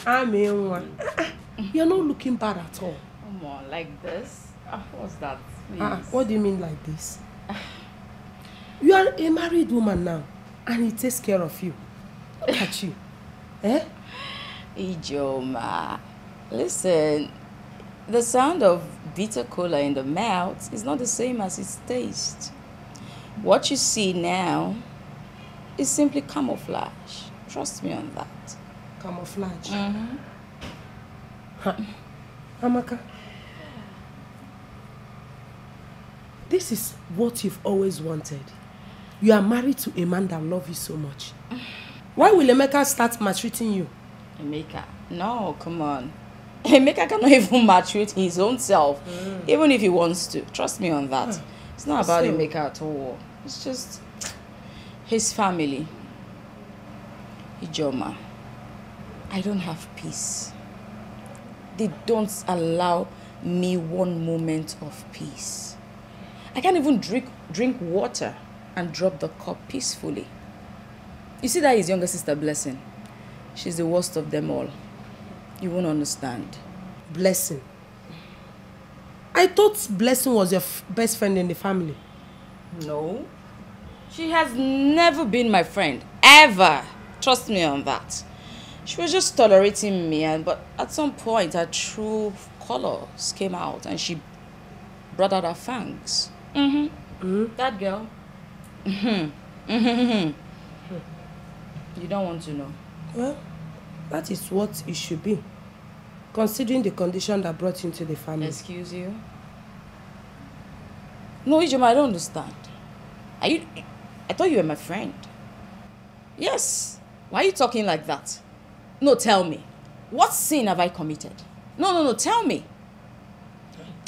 I mean one. You're not looking bad at all. Come on, like this? What's that? What do you mean like this? You are a married woman now, and he takes care of you. Look at you. Eh? Ijoma, listen, the sound of bitter cola in the mouth is not the same as its taste. What you see now is simply camouflage. Trust me on that. Camouflage? Amaka, this is what you've always wanted. You are married to a man that loves you so much. Why will Emeka start maltreating you? Emeka? No, come on. Emeka cannot even maltreat his own self, even if he wants to. Trust me on that. It's not about Emeka at all. It's just his family. Ijoma, I don't have peace. They don't allow me one moment of peace. I can't even drink water and drop the cup peacefully. You see that his younger sister, Blessing? She's the worst of them all. You won't understand. Blessing? I thought Blessing was your best friend in the family. No. She has never been my friend. Ever. Trust me on that. She was just tolerating me, but at some point her true colors came out and she brought out her fangs. That girl. You don't want to know. Well, that is what it should be, considering the condition that brought you into the family. Excuse you? No, Ijoma, I don't understand. I thought you were my friend. Yes. Why are you talking like that? No, tell me. What sin have I committed? No, tell me.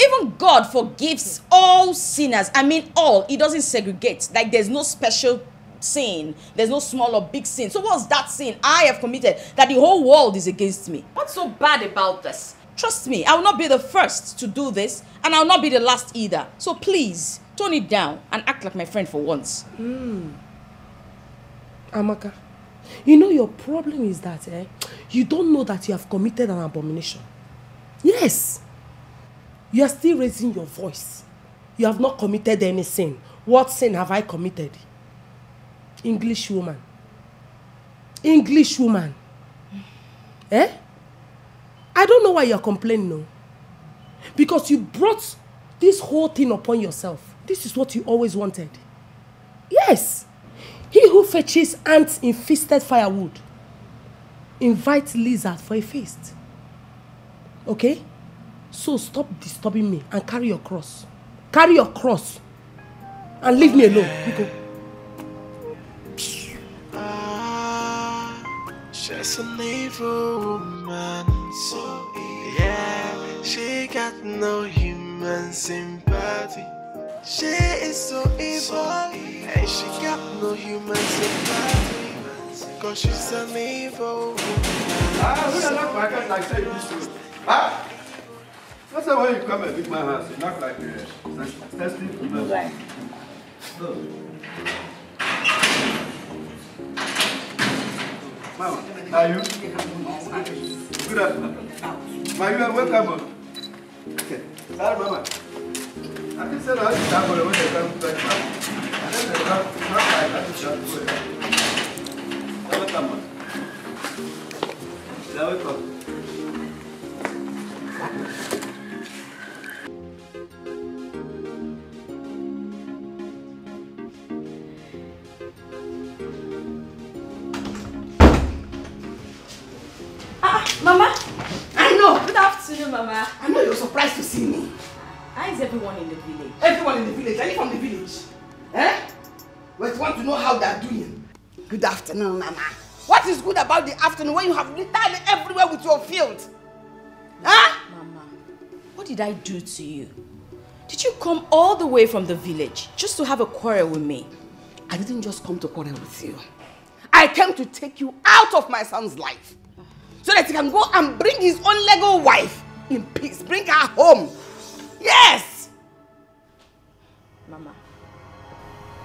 Even God forgives all sinners. I mean all. He doesn't segregate. Like there's no special sin. There's no small or big sin. So what's that sin I have committed that the whole world is against me? What's so bad about this? Trust me, I will not be the first to do this, and I will not be the last either. So please, tone it down and act like my friend for once. Amaka, you know your problem is that you don't know that you have committed an abomination. Yes. You are still raising your voice. You have not committed any sin. What sin have I committed? English woman. English woman. Eh? I don't know why you're complaining, no. Because you brought this whole thing upon yourself. This is what you always wanted. Yes. He who fetches ants in feasted firewood invites lizard for a feast. Okay? So stop disturbing me and carry your cross. Carry your cross. And leave me alone. Because she's an evil woman, so yeah, she got no human sympathy. She is so evil, and she got no human sympathy, cause she's an evil woman. We are not like I say this to you. That's the way you come and beat my house. You knock like this. That's the right. Mama, are you? Good afternoon. Ma, you are welcome. Okay. Sorry, Mama. I think so. I have to when they come back. I think they come like that. Welcome. Welcome. Mama, I know. Good afternoon, Mama. I know you're surprised to see me. How is everyone in the village? Everyone in the village. Are you from the village? Eh? But you want to know how they're doing. Good afternoon, Mama. What is good about the afternoon when you have littered everywhere with your field? Huh? Mama, what did I do to you? Did you come all the way from the village just to have a quarrel with me? I didn't just come to quarrel with you. I came to take you out of my son's life, so that he can go and bring his own Lego wife in peace. Bring her home. Yes! Mama,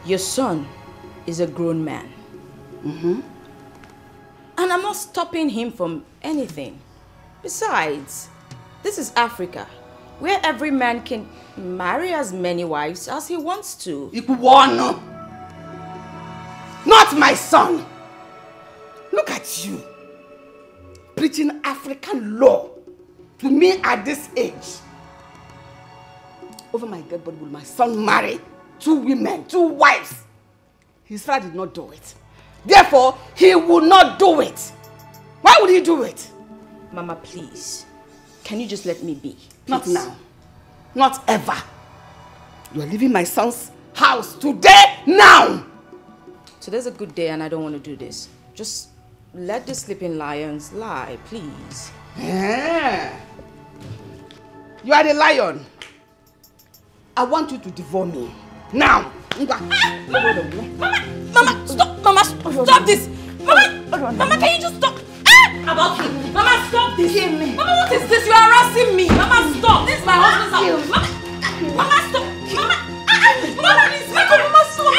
your son is a grown man. And I'm not stopping him from anything. Besides, this is Africa, where every man can marry as many wives as he wants to. Ikuwano! Not my son! Look at you, preaching African law to me at this age. Over my dead body will my son marry 2 women, 2 wives. His father did not do it. Therefore, he will not do it. Why would he do it? Mama, please. Can you just let me be? Please. Not now. Not ever. You are leaving my son's house today, now. Today's a good day and I don't want to do this. Just let the sleeping lions lie, please. Yeah. You are the lion. I want you to devour me. Now. Mama, stop! Mama, stop this! Mama, can you just stop? About him. Mama, stop this! Mama, what is this? You are harassing me! Mama, stop! This is my husband's house! Mama, stop! Mama, please! Mama, stop!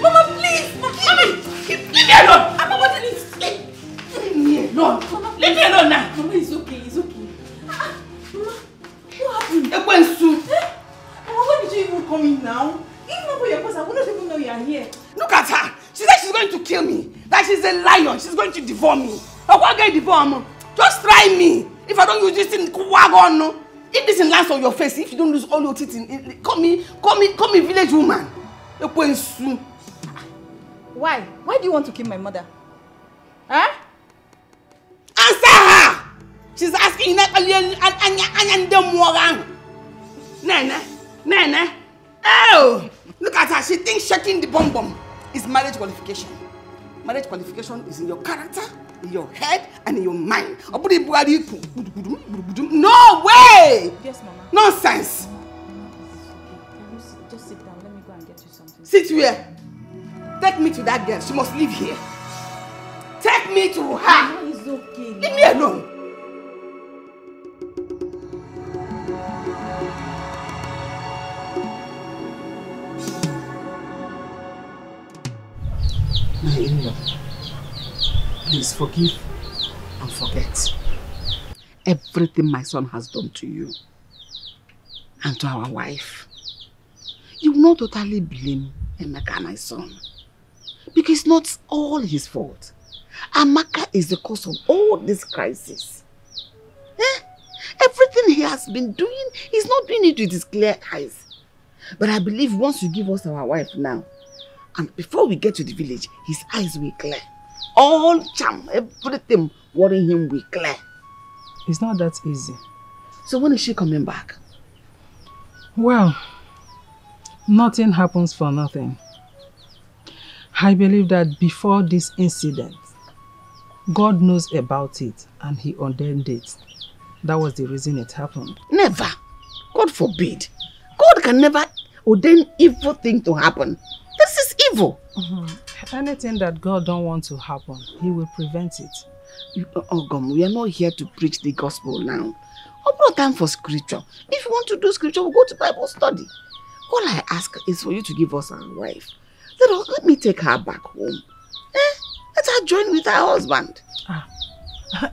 Mama, please! Leave me alone! Mama, what is this? Leave me alone! Leave me alone now! Mama, it's okay, it's okay. Mama, what happened? Mama, when did you even come in now? Even for your boss, I wouldn't even know you are here. Look at her! She said she's going to kill me. That she's a lion. She's going to devour me. I won't get devour. Just try me. If I don't use this thing, no. If this thing lands on your face, if you don't lose all your teeth, call me village woman. Why? Why do you want to kill my mother? Huh? Answer her! She's asking Nene. Oh! Look at her. She thinks shaking the bomb is marriage qualification. Marriage qualification is in your character, in your head, and in your mind. No way! Yes, Mama. Nonsense! Can you just sit down? Let me go and get you something. Sit where? Take me to that girl. She must live here. Take me to her. Mama, it's okay. Leave me alone. My in-law, please forgive and forget everything my son has done to you and to our wife. You will not totally blame Emeka, my son, because it's not all his fault. Amaka is the cause of all this crisis. Everything he has been doing, he's not doing it with his clear eyes. But I believe once you give us our wife now, and before we get to the village, his eyes will clear. All charm, everything worrying him will clear. It's not that easy. So when is she coming back? Well, nothing happens for nothing. I believe that before this incident, God knows about it and he ordained it. That was the reason it happened. Never. God forbid. God can never ordain evil thing to happen. This is evil. Anything that God don't want to happen, he will prevent it. Ogom, we are not here to preach the gospel now. I've no time for scripture. If you want to do scripture, we'll go to Bible study. All I ask is for you to give us our wife. Let me take her back home. Let her join with her husband.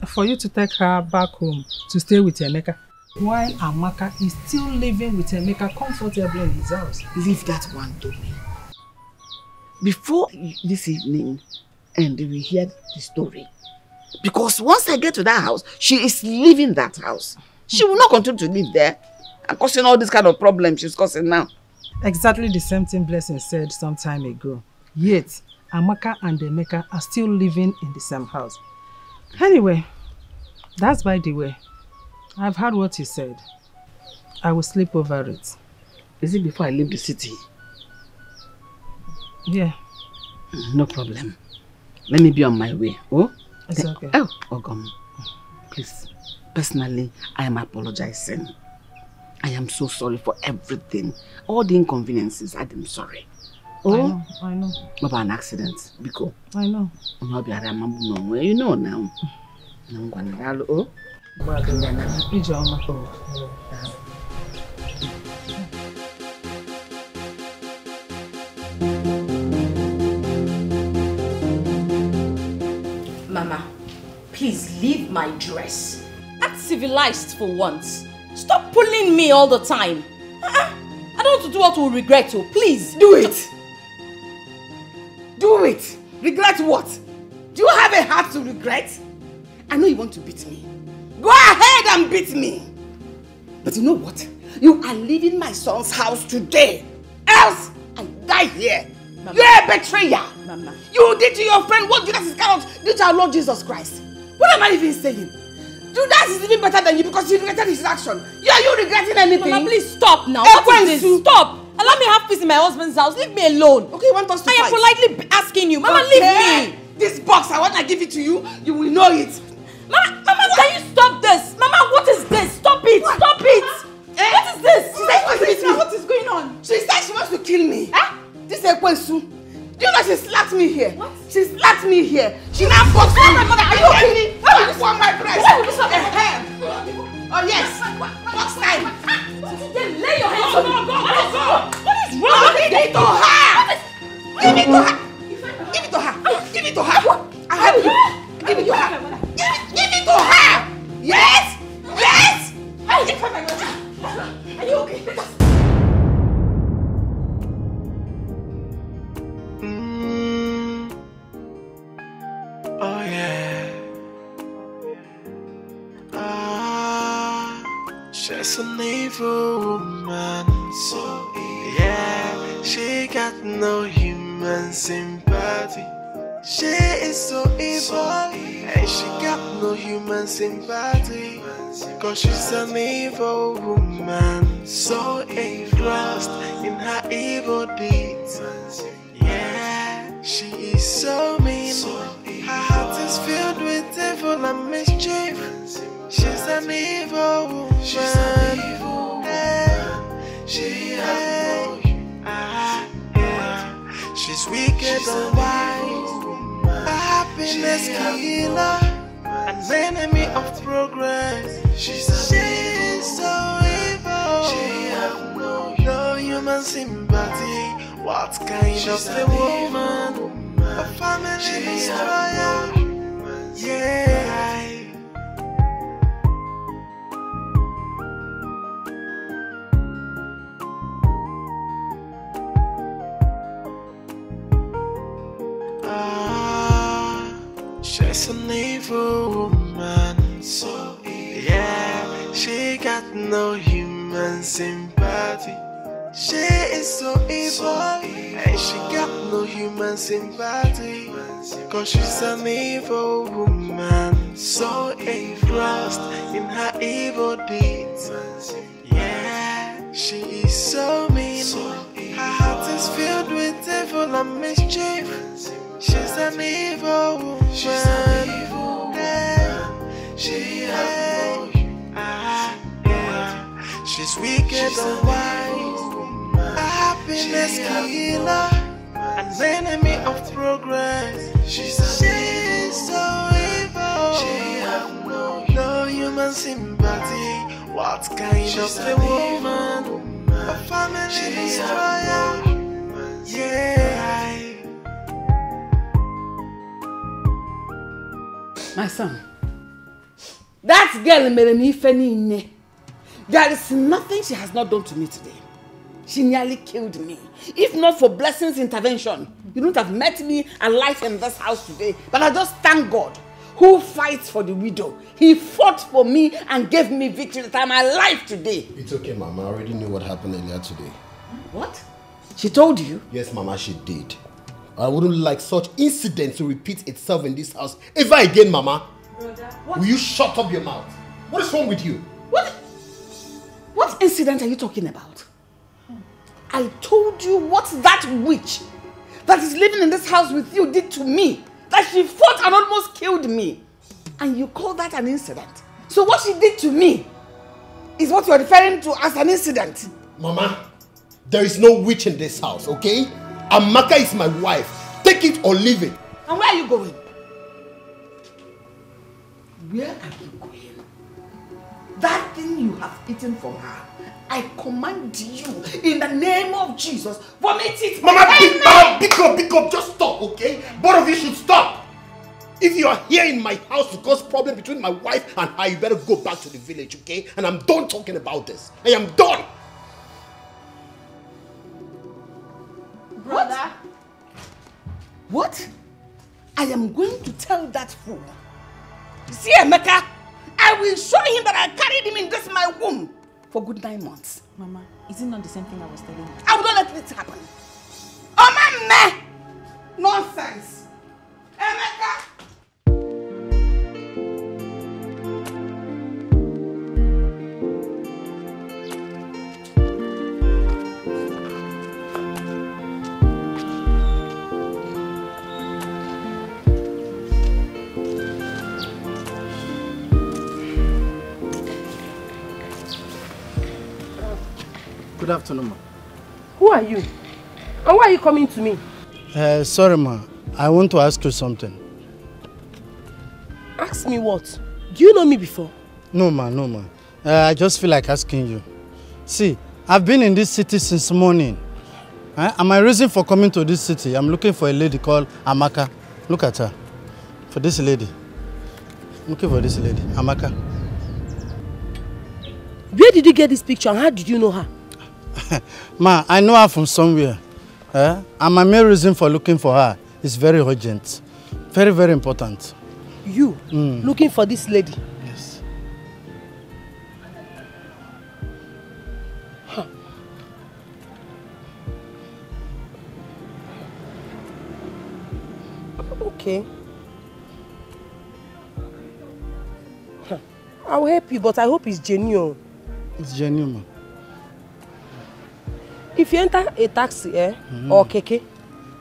For you to take her back home to stay with Emeka, while Amaka is still living with Emeka comfortably in his house. Leave that one to me. Before this evening, and we hear the story. Because once I get to that house, she is leaving that house. She will not continue to live there and causing all this kind of problems she's causing now. Exactly the same thing Blessing said some time ago. Yet, Amaka and Emeka are still living in the same house. Anyway, that's by the way. I've heard what he said. I will sleep over it. Is it before I leave the city? Yeah. No problem. Let me be on my way. Oh? It's okay. Oh, Ogom. Please. Personally, I am apologizing. I am so sorry for everything. All the inconveniences, I am sorry. Oh? I know. About an accident. Biko. I know. You know now. Oh? Mama, my dress. Act civilized for once. Stop pulling me all the time. I don't want to do what we'll regret, oh, please. Do it. Do it. Regret what? Do you have a heart to regret? I know you want to beat me. Go ahead and beat me. But you know what? You are leaving my son's house today. Else, I die here. Mama. You're a betrayer. Mama. You did to your friend what Judas Iscariot did to our Lord Jesus Christ. What am I even saying? Judas is even better than you because he regretted his action. Are you regretting anything? Mama, please stop now. What is this? Stop. Allow me to have peace in my husband's house. Leave me alone. Okay, you want us to fight? I am politely asking you. Mama, leave me. This box, I want to give it to you. You will know it. Mama, can you stop this? Mama, what is this? Stop it. What? Stop it. What is this? She said she wants to What is going on? She said she wants to kill me. This is Ekwensu. Do you know she slapped me here? What? She slapped me here. She now boxed me. Are you okay? You want my breast? Oh yes. Box time. Then lay your hands on me. What is wrong? Give it to her. Give it to her. Give it to her. Give it to her. I have you. Give it to her. Give it to her. Yes. Yes. Are you okay? Oh yeah. She's an evil woman. So evil. Yeah, she got no human sympathy. She is so evil, and she got no human sympathy. Cause she's an evil woman, so engrossed in her evil deeds. Yeah, she is so mean. Her heart is filled with evil and mischief. She's an evil woman. She has no she's wicked and wise, a happiness killer, an enemy of progress. She's so evil. She has no human sympathy. What kind of a woman? A family destroyer. Yeah. She's an evil woman, so evil. Yeah, she got no human sympathy. She is so evil, and she got no human sympathy. Cause she's an evil woman, so engrossed in her evil deeds. Yeah, she is so mean. Her heart is filled with evil and mischief. She's an evil woman. She has no she's wicked and wise, a happiness killer, an enemy of progress. She's so evil. She has no human sympathy. What kind of a woman? A family destroyer. Yeah. My son, that girl made me feni. There is nothing she has not done to me today. She nearly killed me. If not for Blessing's intervention, you wouldn't have met me alive in this house today. But I just thank God, who fights for the widow. He fought for me and gave me victory that I'm alive today. It's okay, Mama. I already knew what happened earlier today. What? She told you? Yes, Mama, she did. I wouldn't like such incidents to repeat itself in this house ever again, Mama. Brother, what? Will you shut up your mouth? What is wrong with you? What incident are you talking about? I told you what that witch that is living in this house with you did to me. That she fought and almost killed me. And you call that an incident? So what she did to me is what you are referring to as an incident. Mama, there is no witch in this house, okay? Amaka is my wife. Take it or leave it. And where are you going? Where are you going? That thing you have eaten from her, I command you in the name of Jesus, vomit it. Mama, pick up, just stop, okay? Both of you should stop. If you are here in my house to cause problem between my wife and her, you better go back to the village, okay? And I'm done talking about this. I am done. Brother. What? I am going to tell that fool. See, Emeka, I will show him that I carried him in this my womb for good 9 months. Mama, is it not the same thing I was telling you? I will not let it happen. Oh, mama! Nonsense! Emeka! Good afternoon, ma. Who are you? And why are you coming to me? Sorry, ma. I want to ask you something. Ask me what? Do you know me before? No, ma. No, ma. I just feel like asking you. See, I've been in this city since morning. And my reason for coming to this city, I'm looking for a lady called Amaka. Look at her. For this lady. I'm looking for this lady, Amaka. Where did you get this picture and how did you know her? Ma, I know her from somewhere. And my main reason for looking for her is very urgent. Very, very important. You? Looking for this lady? Yes. Huh. Okay. Huh. I'll help you, but I hope it's genuine. It's genuine, ma. If you enter a taxi or keke,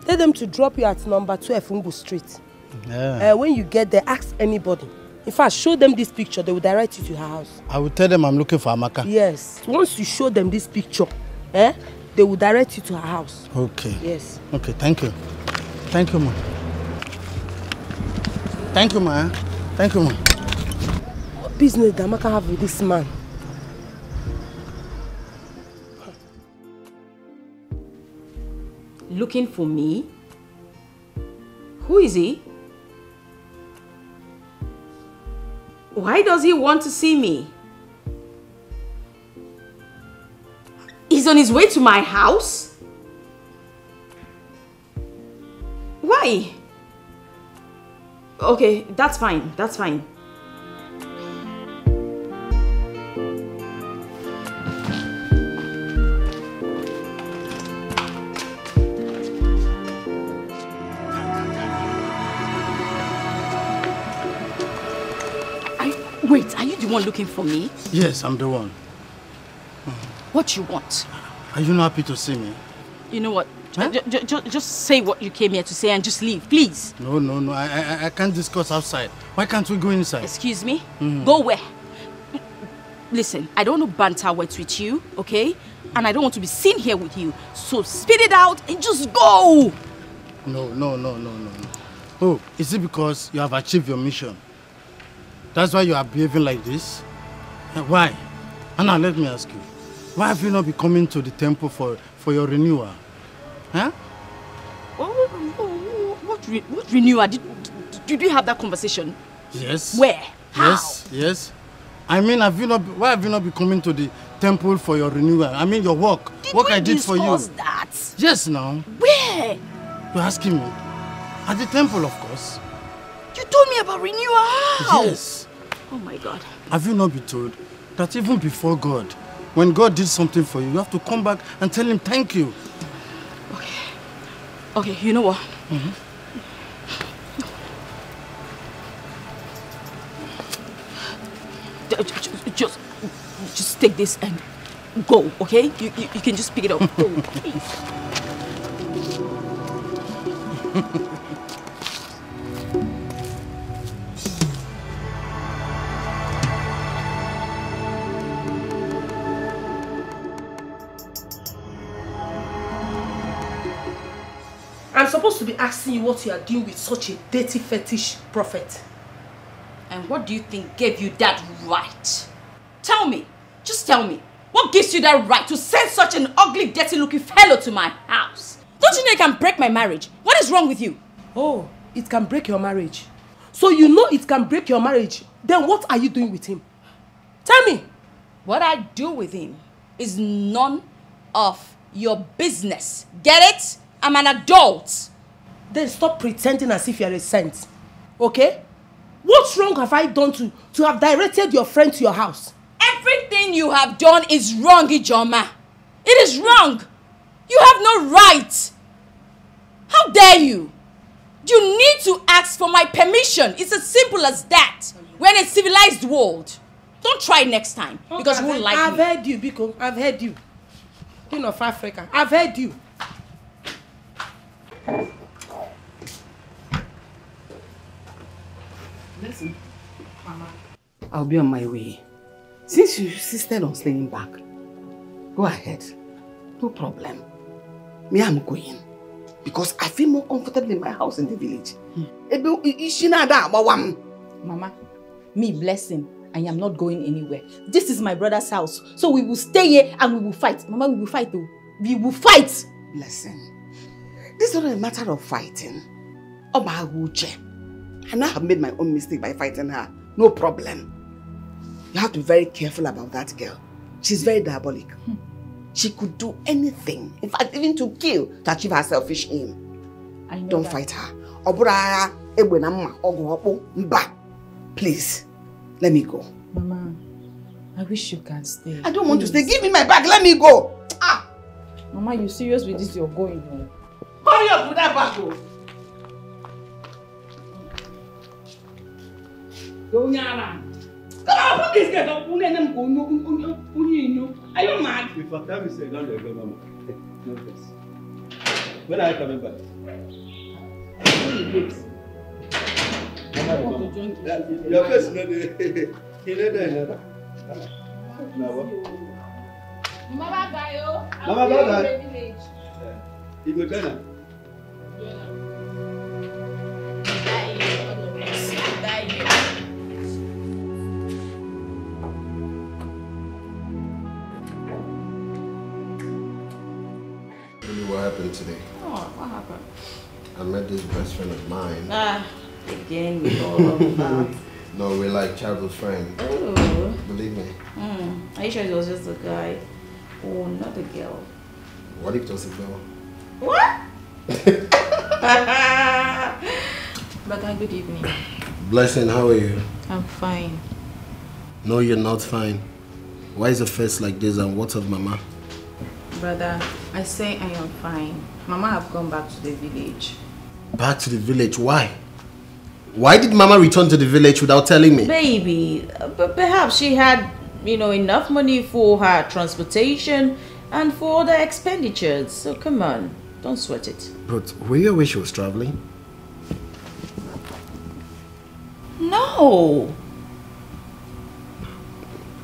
tell them to drop you at number 12 Umbu Street. Yeah. When you get there, ask anybody. In fact, show them this picture, they will direct you to her house. I will tell them I'm looking for Amaka. Yes. Once you show them this picture, they will direct you to her house. Okay. Yes. Okay, thank you. Thank you, ma. Thank you, ma. Thank you, ma. What business does Amaka have with this man? Looking for me? Who is he? Why does he want to see me? He's on his way to my house? Why? Okay, that's fine, that's fine. Wait, are you the one looking for me? Yes, I'm the one. What you want? Are you not happy to see me? You know what? Huh? Just say what you came here to say and just leave, please. No. I can't discuss outside. Why can't we go inside? Excuse me? Go where? Listen, I don't want to banter words with you, okay? And I don't want to be seen here with you. So spit it out and just go! No. Oh, is it because you have achieved your mission? That's why you are behaving like this? Why? Anna, let me ask you. Why have you not been coming to the temple for your renewal? Huh? What renewal? Did you have that conversation? Yes. Where? How? Yes. I mean, why have you not been coming to the temple for your renewal? I mean, your work. Work I did for you. Did we discuss that? Yes, now. Where? You're asking me. At the temple, of course. You told me about renewal. How? Yes. Oh my God. Have you not been told that even before God, when God did something for you, you have to come back and tell him thank you? Okay, you know what? Just take this and go, okay? You can just pick it up. Go, please. I'm supposed to be asking you what you are doing with such a dirty fetish prophet. And what do you think gave you that right? Tell me. Just tell me. What gives you that right to send such an ugly, dirty-looking fellow to my house? Don't you know it can break my marriage? What is wrong with you? Oh, it can break your marriage. so you know it can break your marriage, then what are you doing with him? Tell me. What I do with him is none of your business. Get it? I'm an adult. Then stop pretending as if you're a saint. Okay? What wrong have I done to have directed your friend to your house? Everything you have done is wrong, Ijoma. It is wrong. You have no right. How dare you? You need to ask for my permission. It's as simple as that. We're in a civilized world. Don't try next time because you won't like me. I've heard you, Biko. I've heard you. Queen of Africa. I've heard you. Listen, Mama, I'll be on my way. Since you insisted on staying back, go ahead. No problem. Me, I'm going. Because I feel more comfortable in my house in the village. Mama, me blessing. I am not going anywhere. This is my brother's house. So we will stay here and we will fight. Mama, we will fight though. We will fight. Listen, this is not a matter of fighting. Oh my Uche. I know I have made my own mistake by fighting her. No problem. You have to be very careful about that girl. She's very diabolic. She could do anything. In fact, even to kill to achieve her selfish aim. I know Don't that. fight her. Please, let me go. Mama, I wish you can stay. I don't want to stay. Give me my bag. Let me go. Ah! Mama, you serious with this? You're going home. Hurry up with that bag. Go now. Come on, put this girl up. Are you mad? If I tell you say don't go, Mama. No face. When are you coming back? Your face no dey. He no dey. Mama Gayo. Mama Gayo. You go tell her. What happened today? Oh, what happened? I met this best friend of mine. Again with all of that. No, we're like childhood friends. Oh. Believe me. Are you sure it was just a guy? Oh, not a girl. What if it was a girl? What? Brother, good evening. Blessing, how are you? I'm fine. No, you're not fine. Why is your face like this and what's of Mama? Brother, I say I am fine. Mama have gone back to the village. Back to the village? Why? Why did Mama return to the village without telling me? Baby, but perhaps she had, enough money for her transportation and for other expenditures. So come on, don't sweat it. But were you aware she was traveling? No.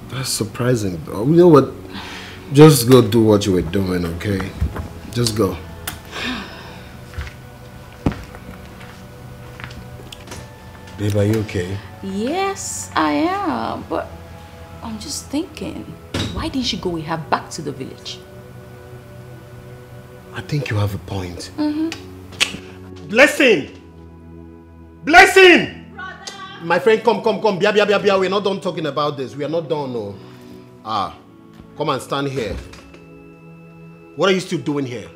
That's surprising though. You know what? Just go do what you were doing, okay? Just go. Babe, are you okay? Yes, I am. But I'm just thinking, why didn't she go with her back to the village? I think you have a point. Blessing! Blessing! Brother. My friend, come. Bia. We're not done talking about this. We are not done, no. Come and stand here. What are you still doing here?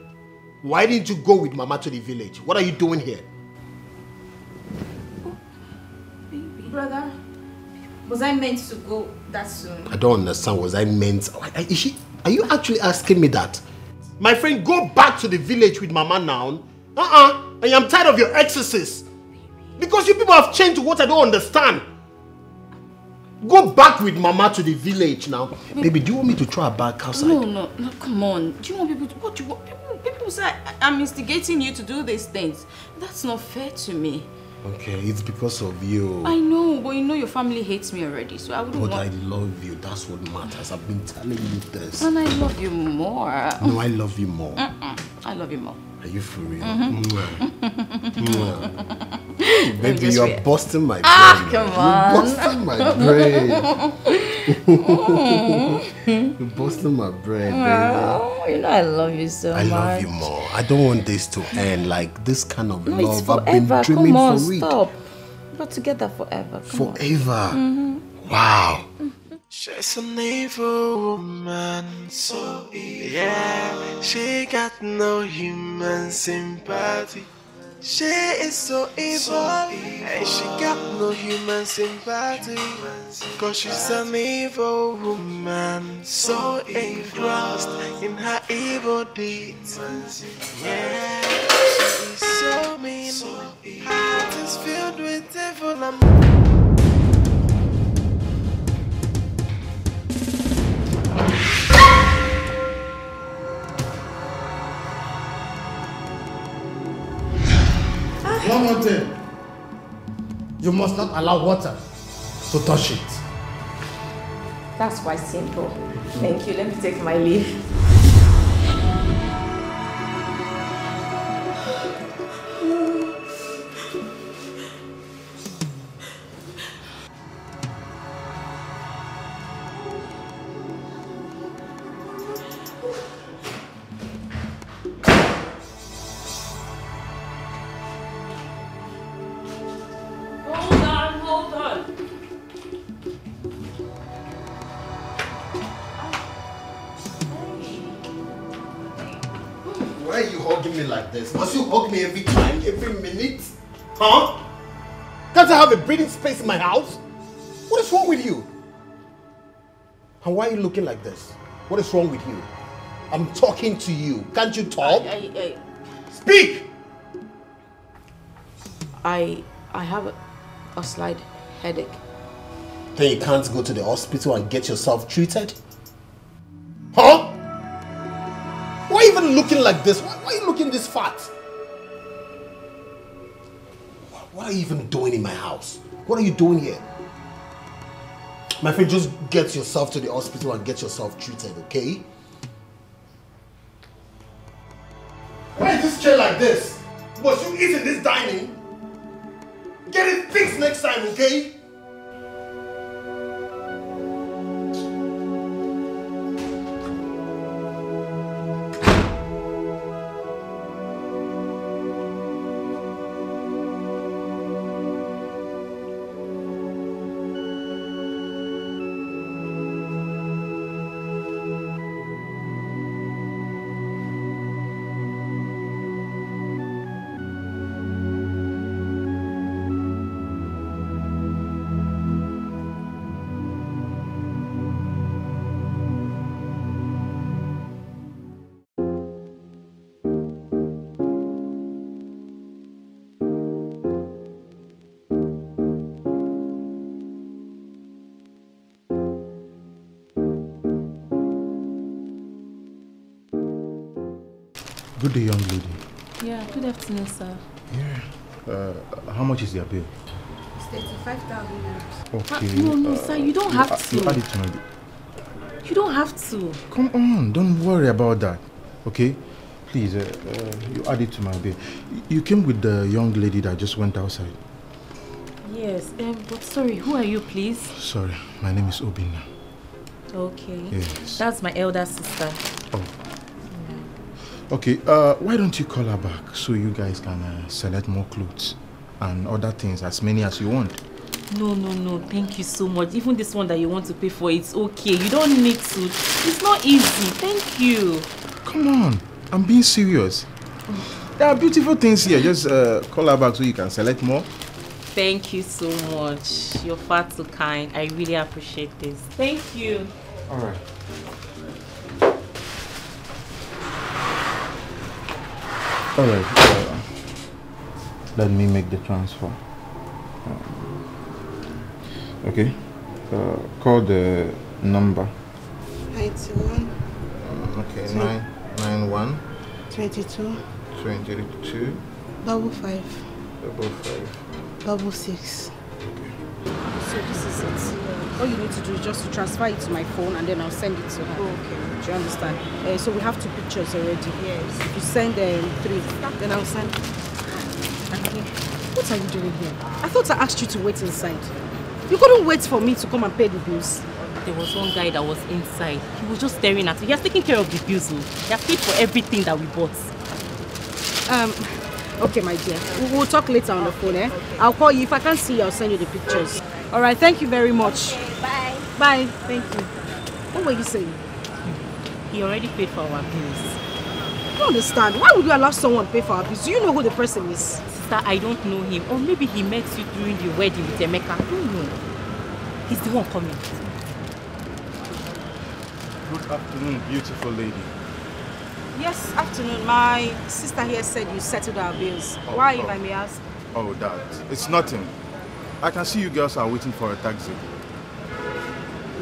Why didn't you go with Mama to the village? What are you doing here? Brother, was I meant to go that soon? I don't understand. Was I meant? Are you actually asking me that? My friend, go back to the village with Mama now. I am tired of your excesses. Because you people have changed to what I don't understand. Go back with Mama to the village now. Baby, do you want me to throw her back outside? No, come on. Do you want people to... What do you want? People say I'm instigating you to do these things. That's not fair to me. Okay, it's because of you. I know, but your family hates me already, so I wouldn't want... But I love you. That's what matters. I've been telling you this. And I love you more. No, I love you more. I love you more. Are you for real? Baby, you're busting my brain. Come on. You're busting my brain. You're busting my brain, baby. Oh, I love you so much. I love you more. I don't want this to end like this kind of No, love it's I've been forever. dreaming Come on, for weeks. stop. But together forever. Forever? Wow. She's an evil woman, so evil. Yeah, she got no human sympathy. She is so evil, and she got no human sympathy. Cause she's an evil woman, so engrossed in her evil deeds. Yeah, she is so mean, her heart is filled with evil and one more thing. You must not allow water to touch it. That's quite simple. Thank you. Let me take my leave. Why are you hugging me like this? Must you hug me every time, every minute? Huh? Can't I have a breathing space in my house? What is wrong with you? And why are you looking like this? What is wrong with you? I'm talking to you. Can't you talk? Speak! I have a slight headache. Then you can't go to the hospital and get yourself treated? Huh? Why are you even looking like this? Why are you looking this fat? What are you even doing in my house? What are you doing here? My friend, just get yourself to the hospital and get yourself treated, okay? Why is this chair like this? Must you eat in this dining? Get it fixed next time, okay? Good day, young lady. Yeah, good afternoon, sir. Yeah. How much is your bill? It's 35,000 euros. Okay. No, sir, you don't have to. You add it to my bill. You don't have to. Come on, don't worry about that. Okay? Please, you add it to my bill. You came with the young lady that just went outside. Yes, but sorry, who are you, please? Sorry, my name is Obina. Okay. Yes. That's my elder sister. Oh. Okay, why don't you call her back so you guys can select more clothes and other things, as many as you want? No, thank you so much. Even this one that you want to pay for, it's okay. You don't need to. It's not easy. Thank you. Come on, I'm being serious. There are beautiful things here. Just call her back so you can select more. Thank you so much. You're far too kind. I really appreciate this. Thank you. All right. All right. Let me make the transfer. Okay. Call the number. 91. Okay. 991. 22. 22. 55. 55. 66. So this is it. All you need to do is just to transfer it to my phone and then I'll send it to her. Okay. Do you understand? So we have 2 pictures already. Yes. If you send 3, then I'll send. What are you doing here? I thought I asked you to wait inside. You couldn't wait for me to come and pay the bills. There was one guy that was inside. He was just staring at me. He has taken care of the bills. He has paid for everything that we bought. Okay, my dear. We'll talk later on the phone, eh? I'll call you. If I can't see you, I'll send you the pictures. All right, thank you very much. Okay, bye. Bye. Thank you. What were you saying? He already paid for our bills. I don't understand. Why would you allow someone to pay for our bills? Do you know who the person is? Sister, I don't know him. Or maybe he met you during the wedding with Emeka. I don't know. He's the one coming. Good afternoon, beautiful lady. Yes, afternoon. My sister here said you settled our bills. Why, if I may ask? Oh, that. It's nothing. I can see you girls are waiting for a taxi.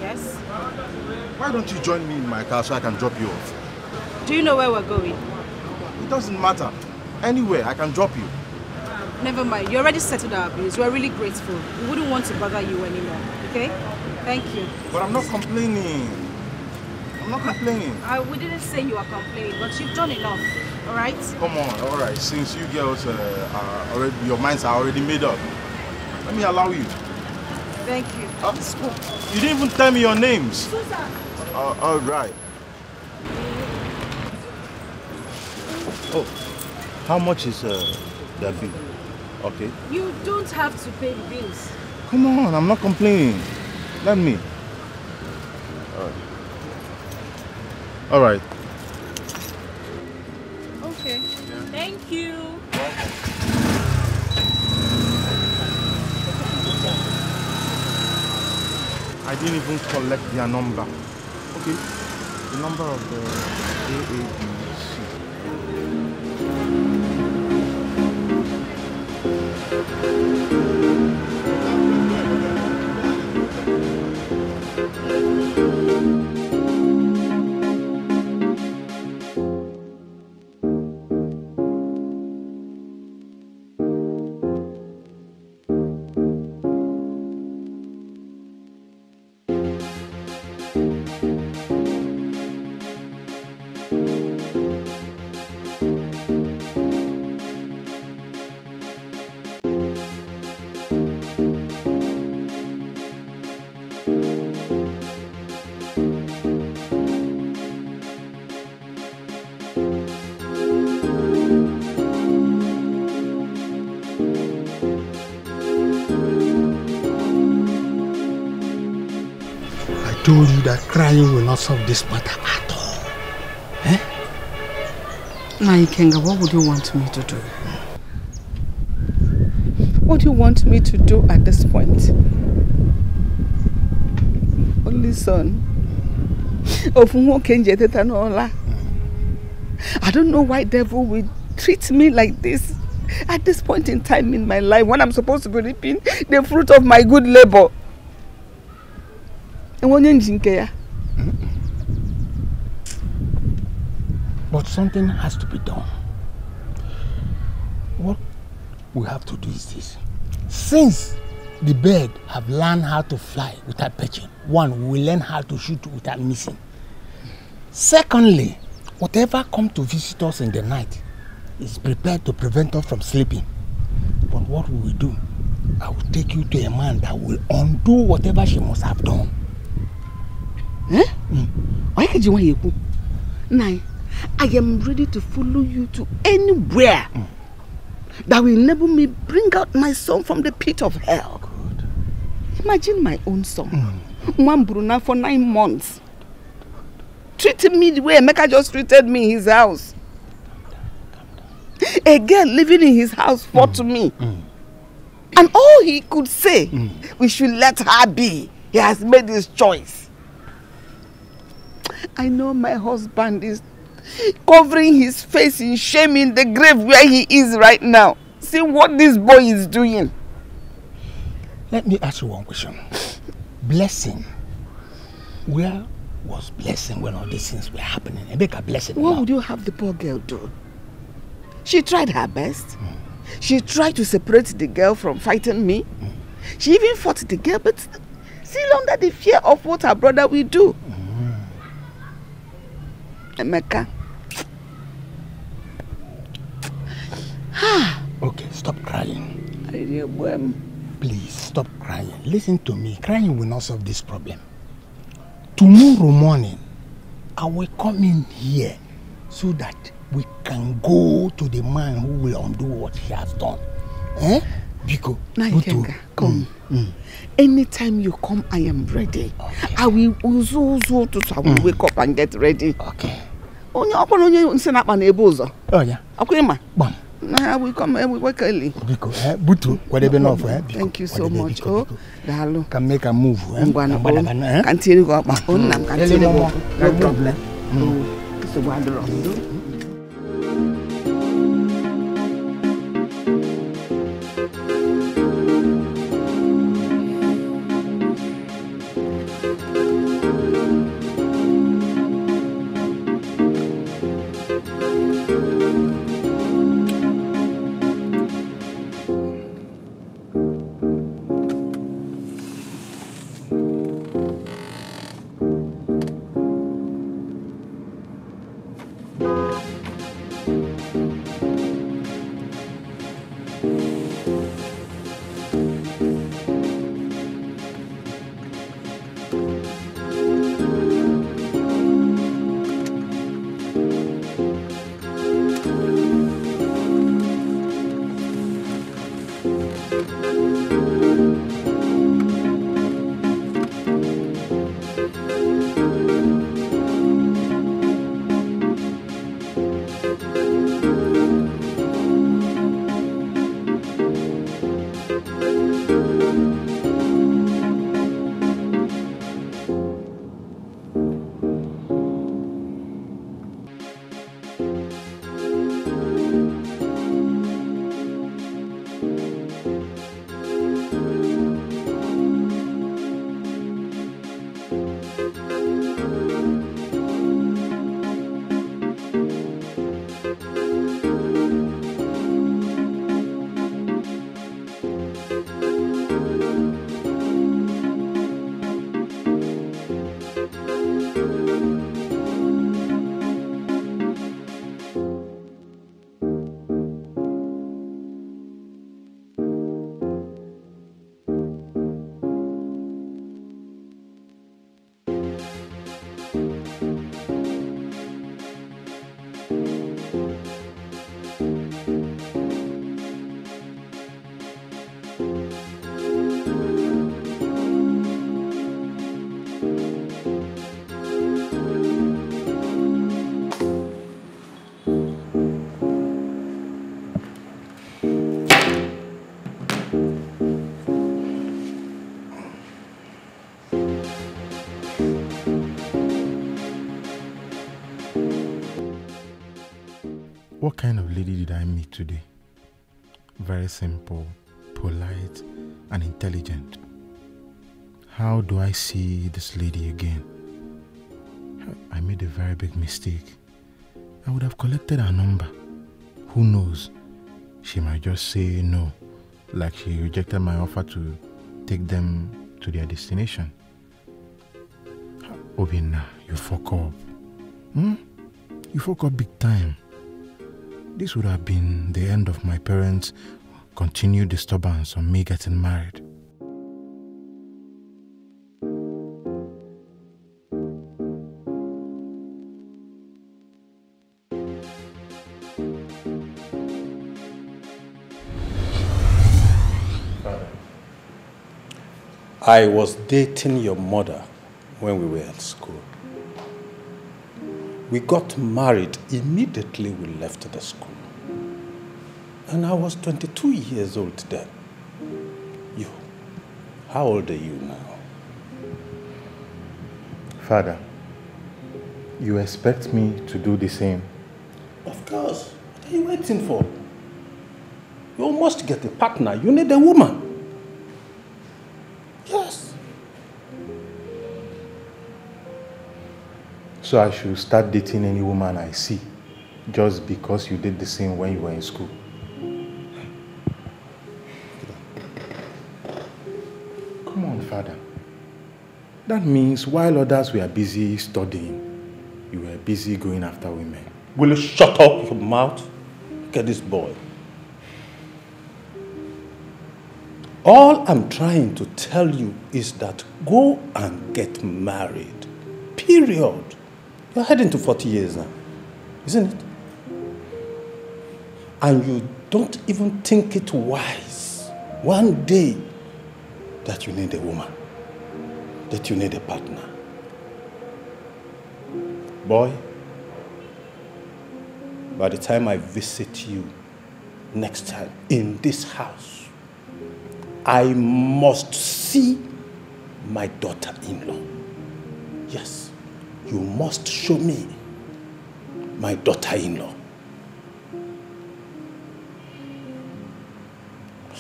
Yes? Why don't you join me in my car so I can drop you off? Do you know where we're going? It doesn't matter. Anywhere, I can drop you. Never mind. You already settled our bills. We're really grateful. We wouldn't want to bother you anymore. Okay? Thank you. But I'm not complaining. I'm not complaining. We didn't say you are complaining, but you've done enough. All right? Come on, all right. Since you girls are already, your minds are already made up, let me allow you. Thank you. You didn't even tell me your names. Susan. All right. Oh, how much is the bill? Okay. You don't have to pay the bills. Come on, I'm not complaining. Let me. All right. Okay. Thank you. I didn't even collect their number. Okay. The number of the AABC. I told you that crying will not solve this matter at all. Eh? Now, Ikenga, what would you want me to do? What do you want me to do at this point? Only son of Nwoke. I don't know why devil will treat me like this at this point in time in my life when I'm supposed to be reaping the fruit of my good labor. But something has to be done. What we have to do is this. Since the bird have learned how to fly without perching, one, we will learn how to shoot without missing. Secondly, whatever comes to visit us in the night is prepared to prevent us from sleeping. But what will we do? I will take you to a man that will undo whatever she must have done. Eh? Why can't you want to? Nai, I am ready to follow you to anywhere that will enable me bring out my son from the pit of hell. Good. Imagine my own son, one Bruna for 9 months, treating me the way Emeka just treated me in his house. A girl living in his house fought to me. And all he could say, we should let her be. He has made his choice. I know my husband is covering his face in shame in the grave where he is right now. See what this boy is doing. Let me ask you one question. Blessing. Where was Blessing when all these things were happening? Emeka Blessing. What would you have the poor girl do? She tried her best. She tried to separate the girl from fighting me. She even fought the girl, but still under the fear of what her brother will do. Emeka. Okay, stop crying. Please, stop crying. Listen to me. Crying will not solve this problem. Tomorrow morning, I will come in here so that we can go to the man who will undo what he has done. Eh? Biko, Naikenga, come. Anytime you come, I am ready. Okay. I will wake up and get ready. Okay. Oh yeah. Bam. I will come and we work early. Biko, Butu, whatever enough. Thank you so much. Oh, Dalo. Can make a move. Continue go up. No problem. It's a wonderful. What kind of lady did I meet today? Very simple, polite, and intelligent. How do I see this lady again? I made a very big mistake. I would have collected her number. Who knows? She might just say no, like she rejected my offer to take them to their destination. Obinna, you fuck up. You fuck up big time. This would have been the end of my parents' continued disturbance on me getting married. I was dating your mother when we were at school. We got married immediately we left the school. And I was 22 years old then. You, how old are you now? Father, you expect me to do the same? Of course. What are you waiting for? You must get a partner. You need a woman. Yes. So I should start dating any woman I see just because you did the same when you were in school? Come on, Father. That means while others were busy studying, you were busy going after women. Will you shut up your mouth? Look at this boy. All I'm trying to tell you is that go and get married. Period. You're heading to 40 years now. Isn't it? And you don't even think it wise one day that you need a woman, that you need a partner. Boy, by the time I visit you next time in this house, I must see my daughter-in-law. Yes, you must show me my daughter-in-law.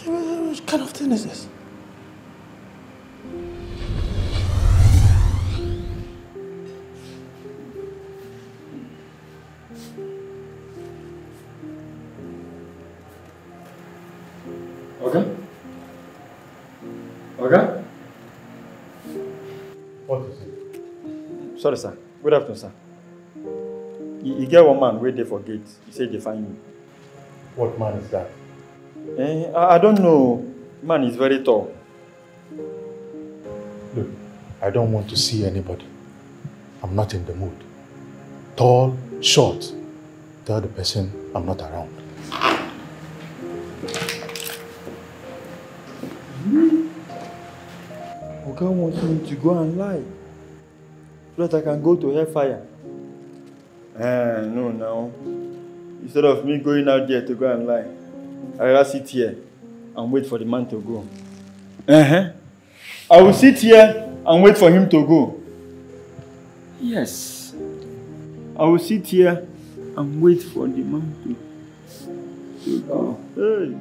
What kind of thing is this? Okay? Okay? What is it? Sorry, sir. Good afternoon, sir. You get one man wait there for gate. He said they find you. What man is that? I don't know. Man is very tall. Look, I don't want to see anybody. I'm not in the mood. Tall, short. Tell the person I'm not around. Oga wants me to go and lie so that I can go to hellfire. No, now. Instead of me going out there to go and lie, I rather sit here and wait for the man to go. I will sit here and wait for him to go. Yes. I will sit here and wait for the man to go. Hey.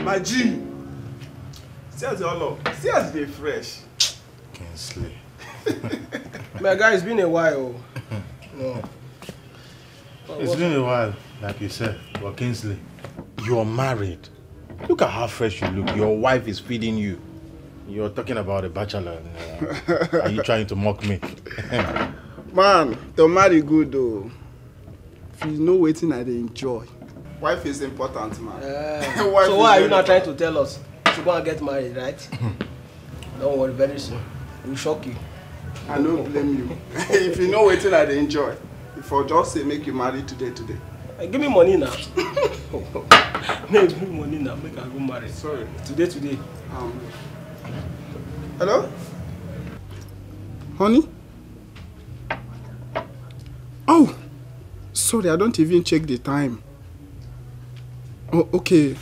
My G, see as all up. See as they fresh. Kingsley. My guy, it's been a while. No. It's been a while, like you said. But Kingsley, you're married. Look at how fresh you look. Your wife is feeding you. You're talking about a bachelor. Are you trying to mock me? Man, to marry good though. If you know waiting, I enjoy. Wife is important, man. So why are you not trying to tell us to go and get married, right? Don't worry, very soon. We'll shock you. I don't blame you. If you know waiting, I enjoy. If I just say make you marry today. Give me money now. Give me money now, make I go marry. Sorry. Today. Hello? Honey? Oh! Sorry, I don't even check the time. Oh, okay.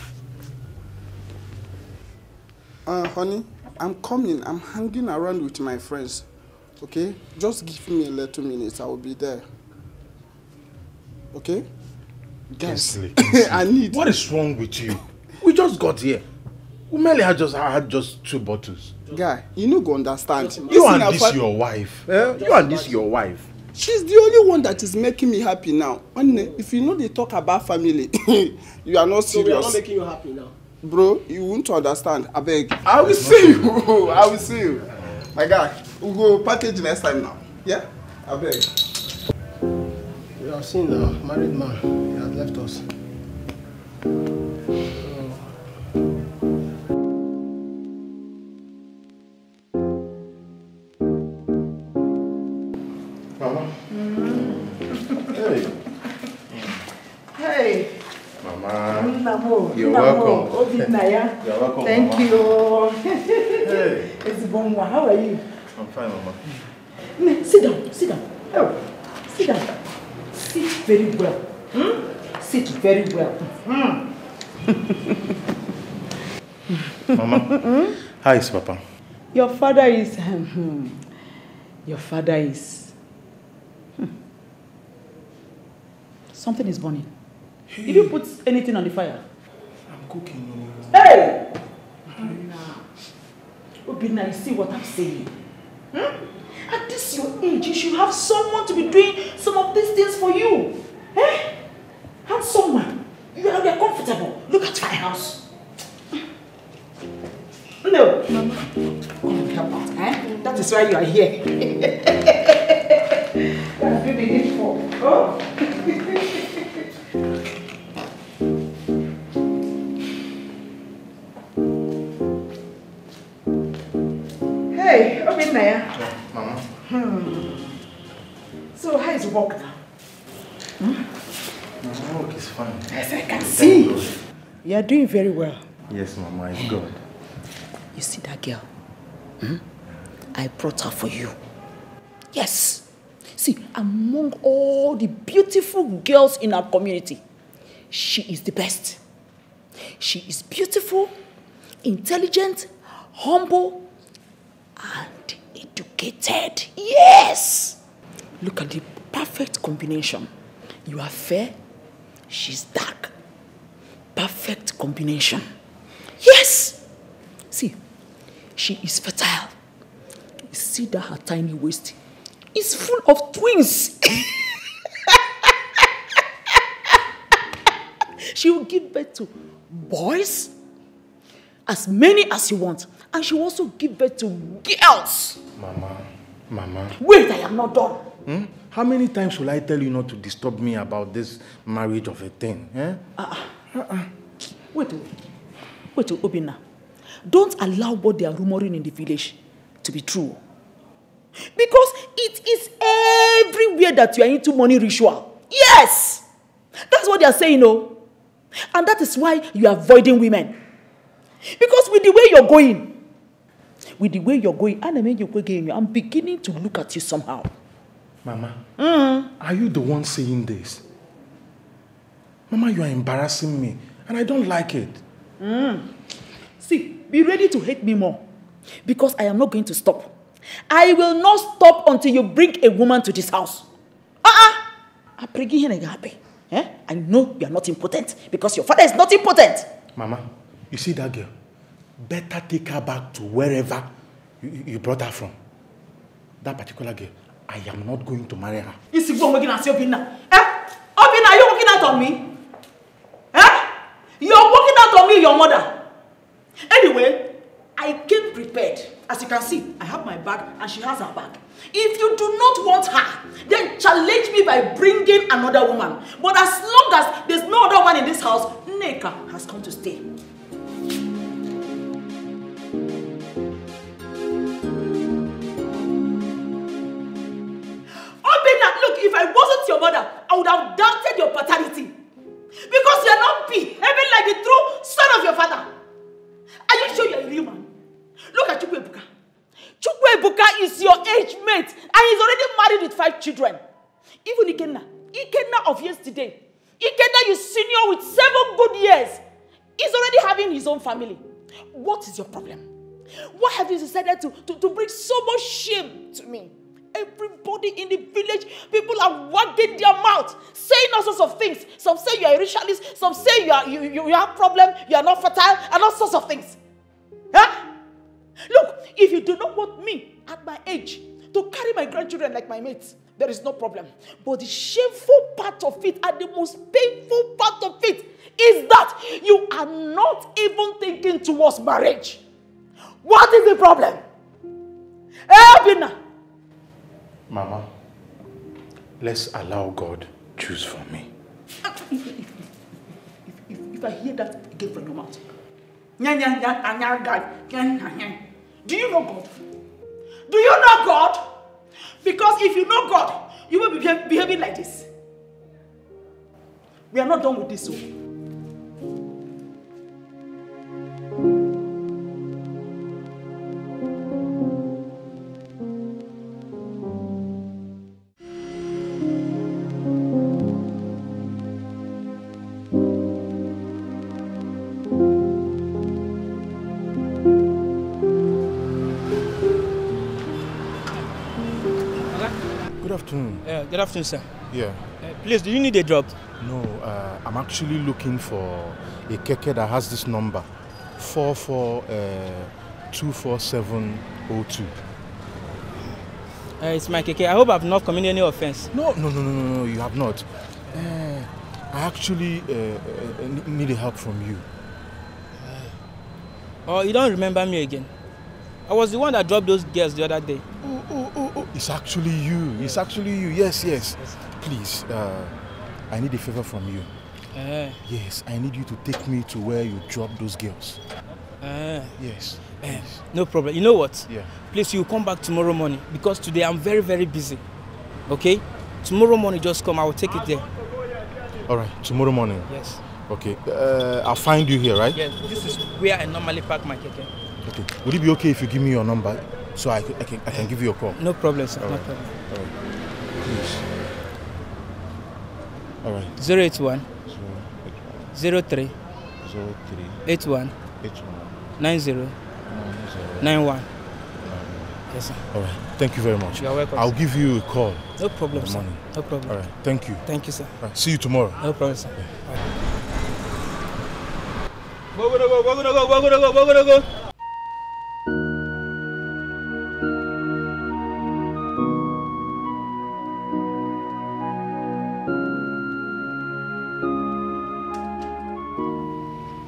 Honey, I'm coming. I'm hanging around with my friends. Okay? Just give me a little minute. I will be there. Okay? Guys, I need... What is wrong with you? We just got here. We merely had just 2 bottles. Guy, you no go understand. You and this your wife. You and this your wife. She's the only one that is making me happy now. And if you know they talk about family, you are not serious. So we are not making you happy now. Bro, you won't understand. I beg. I will see you. I will see you. My guy, we'll go package next time now. Yeah? I beg. We have seen now, married man. He has left us. Mama. Hey. Mama. You're welcome. You're welcome. Thank Mama. you. Hey. It's Bonwa. How are you? I'm fine, Mama. Sit down. Oh, sit down. Sit very well. Sit very well. Mama, how is Papa? Your father is... Something is burning. Hey. Did you put anything on the fire? I'm cooking. Hey! Obina, you see what I'm saying? At this your age, you should have someone to be doing some of these things for you. Eh? Have someone. You are comfortable. Look at my house. No. Mama. Come on, help out. Eh? That is why you are here. That's what they did for. Oh. Hey, Obinna. Yeah, Mama. So how is work now? My work is fine. Yes, I can see. You are doing very well. Yes, Mama, it's good. You see that girl? I brought her for you. Yes. See, among all the beautiful girls in our community, she is the best. She is beautiful, intelligent, humble, and educated. Yes! Look at the perfect combination. You are fair, she's dark. Perfect combination. Yes! See, she is fertile. You see that her tiny waist is full of twins. She will give birth to boys, as many as you want, and she will also give birth to girls. Mama. Wait, I am not done. How many times will I tell you not to disturb me about this marriage of a thing? Wait, Obinna. Don't allow what they are rumoring in the village to be true. Because it is everywhere that you are into money ritual. Yes! That's what they are saying, no? And that is why you are avoiding women. Because with the way you're going, I'm beginning to look at you somehow. Mama, are you the one saying this? Mama, you are embarrassing me, and I don't like it. See, be ready to hate me more, because I am not going to stop. I will not stop until you bring a woman to this house. I know you are not impotent, because your father is not impotent. Mama, you see that girl? Better take her back to wherever you brought her from. That particular girl, I am not going to marry her. Is it working at Obinna? Obinna, are you working out on me? You're working out on me, your mother. Anyway, I came prepared. As you can see, I have my bag and she has her bag. If you do not want her, then challenge me by bringing another woman. But as long as there's no other one in this house, Nneka has come to stay. Look, if I wasn't your mother, I would have doubted your paternity. Because you are not behaving like the true son of your father. Are you sure you are a real man? Look at Chukwu-Ebuka. Chukwu-Ebuka is your age mate and he's already married with 5 children. Even Ikenna of yesterday. Ikenna, you senior with 7 good years. He's already having his own family. What is your problem? Why have you decided to bring so much shame to me? Everybody in the village, people are wagging their mouth, saying all sorts of things. Some say you are a ritualist, some say you have problem, you are not fertile, and all sorts of things. Look, if you do not want me at my age to carry my grandchildren like my mates, there is no problem. But the shameful part of it and the most painful part of it is that you are not even thinking towards marriage. What is the problem? Obinna. Mama, let's allow God choose for me. If I hear that again from your mouth, do you know God? Do you know God? Because if you know God, you will be behaving like this. We are not done with this. Good afternoon, sir. Yeah. Please, do you need a job? No, I'm actually looking for a keke that has this number, 24702. It's my keke. I hope I've not committed any offense. No, you have not. I actually need help from you. Oh, you don't remember me again? I was the one that dropped those girls the other day. Oh, it's actually you. It's actually you. Yes. Please, I need a favor from you. Yes, I need you to take me to where you dropped those girls. Yes. No problem. You know what? Yeah. Please, you come back tomorrow morning because today I'm very, very busy. Okay? Tomorrow morning, just come. I will take it there. All right, tomorrow morning. Yes. Okay. I'll find you here, right? Yes. This is where I normally park my keke. Okay. Would it be okay if you give me your number so I can give you a call? No problem, sir. All No right. problem. All right. Please. All right. 081 03 81 90 91. Yes, sir. All right. Thank you very much. You're welcome. I'll give you a call. No problem, in the sir. morning. No problem. All right. Thank you. Thank you, sir. All right. See you tomorrow. No problem, sir. Go.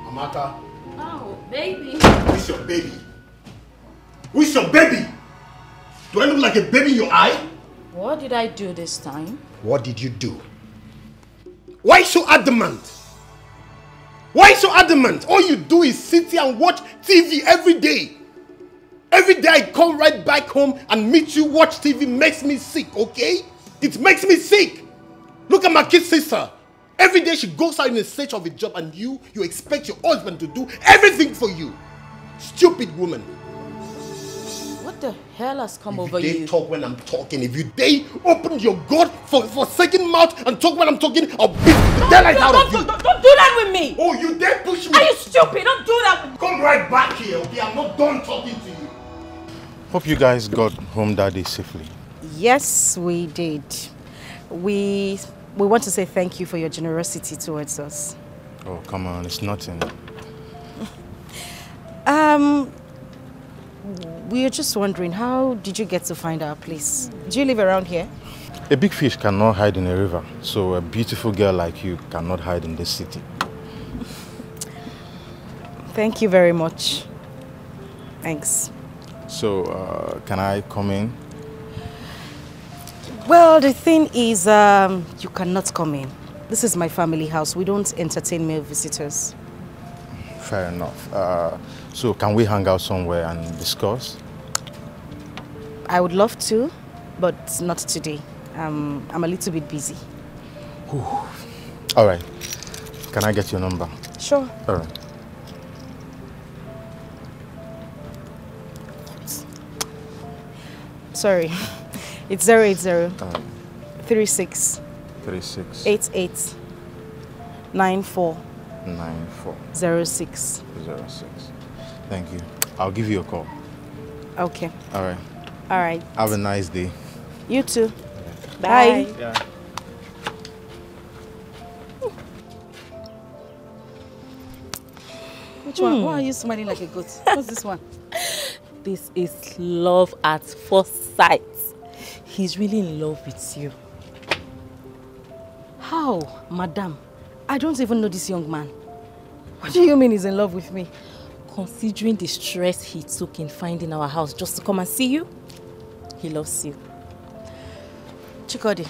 Amaka. Oh, baby. Who's your baby? Who's your baby? Do I look like a baby in your eye? What did I do this time? What did you do? Why so adamant? Why so adamant? All you do is sit here and watch TV every day. Every day I come right back home and meet you, watch TV makes me sick, okay? It makes me sick. Look at my kid sister. Every day she goes out in search of a job and you expect your husband to do everything for you. Stupid woman. What the hell has come over If you you? talk when I'm talking, if you dare open your God-forsaken mouth and talk when I'm talking, I'll beat the daylight out of you. Don't do that with me! Oh, you dare push me? Are you stupid? Don't do that with me! Come right back here, okay? I'm not done talking to you. Hope you guys got home that day safely. Yes, we did. We want to say thank you for your generosity towards us. Oh, come on, it's nothing. We are just wondering, how did you get to find our place? Do you live around here? A big fish cannot hide in a river, so a beautiful girl like you cannot hide in this city. Thank you very much. Thanks. So, can I come in? Well, the thing is, you cannot come in. This is my family house. We don't entertain male visitors. Fair enough. So, can we hang out somewhere and discuss? I would love to, but not today. I'm a little bit busy. All right. Can I get your number? Sure. All right. Sorry. It's 080 36 88 94 06. Thank you. I'll give you a call. Okay. All right. All right. Have a nice day. You too. Bye. Yeah. Which one? Why are you smiling like a goat? What's this one? This is love at first sight. He's really in love with you. How, madam? I don't even know this young man. What do you mean he's in love with me? Considering the stress he took in finding our house just to come and see you, he loves you. Chikodi,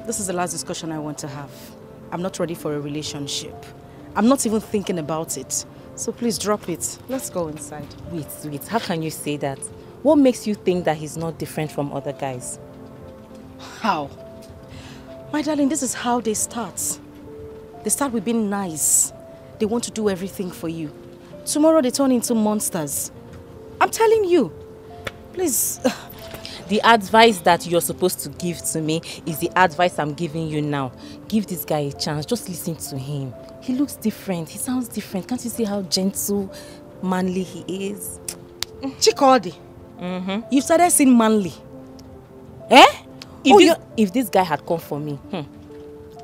this is the last discussion I want to have. I'm not ready for a relationship. I'm not even thinking about it. So please drop it. Let's go inside. Wait. How can you say that? What makes you think that he's not different from other guys? How? My darling, this is how they start. They start with being nice. They want to do everything for you. Tomorrow they turn into monsters. I'm telling you. Please. The advice that you're supposed to give to me is the advice I'm giving you now. Give this guy a chance. Just listen to him. He looks different. He sounds different. Can't you see how gentle, manly he is? Chikodi, you started saying manly. Eh? If this guy had come for me,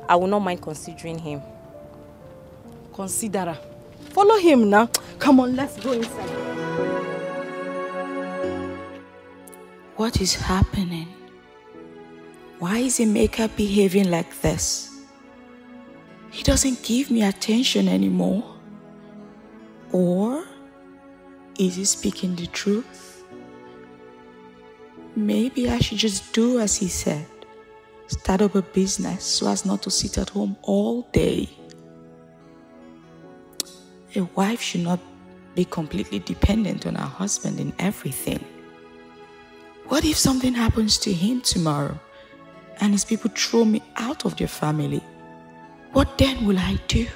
I would not mind considering him. Consider. Follow him now. Come on, let's go inside. What is happening? Why is Emeka behaving like this? He doesn't give me attention anymore. Or is he speaking the truth? Maybe I should just do as he said. Start up a business so as not to sit at home all day. A wife should not be completely dependent on her husband in everything. What if something happens to him tomorrow and his people throw me out of their family? What then will I do?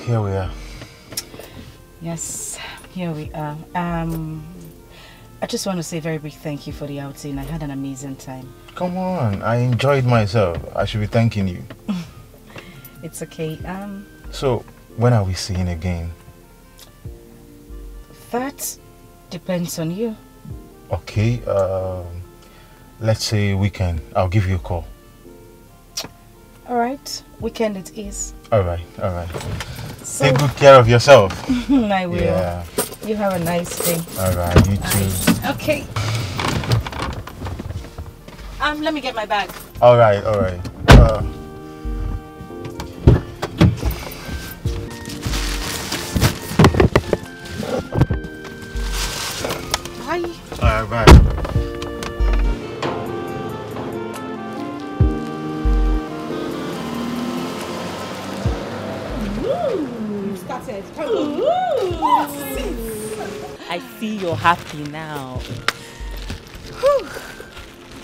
Here we are. Yes, here we are. I just want to say a very big thank you for the outing. I had an amazing time. Come on, I enjoyed myself. I should be thanking you. It's okay. So, when are we seeing again? That depends on you. Okay, let's say weekend. I'll give you a call. Alright, weekend it is. Alright. So, take good care of yourself. I will. Yeah. You have a nice day. Alright, you too. Okay. Let me get my bag. Alright. Bye. Alright, bye. I see you're happy now. Whew.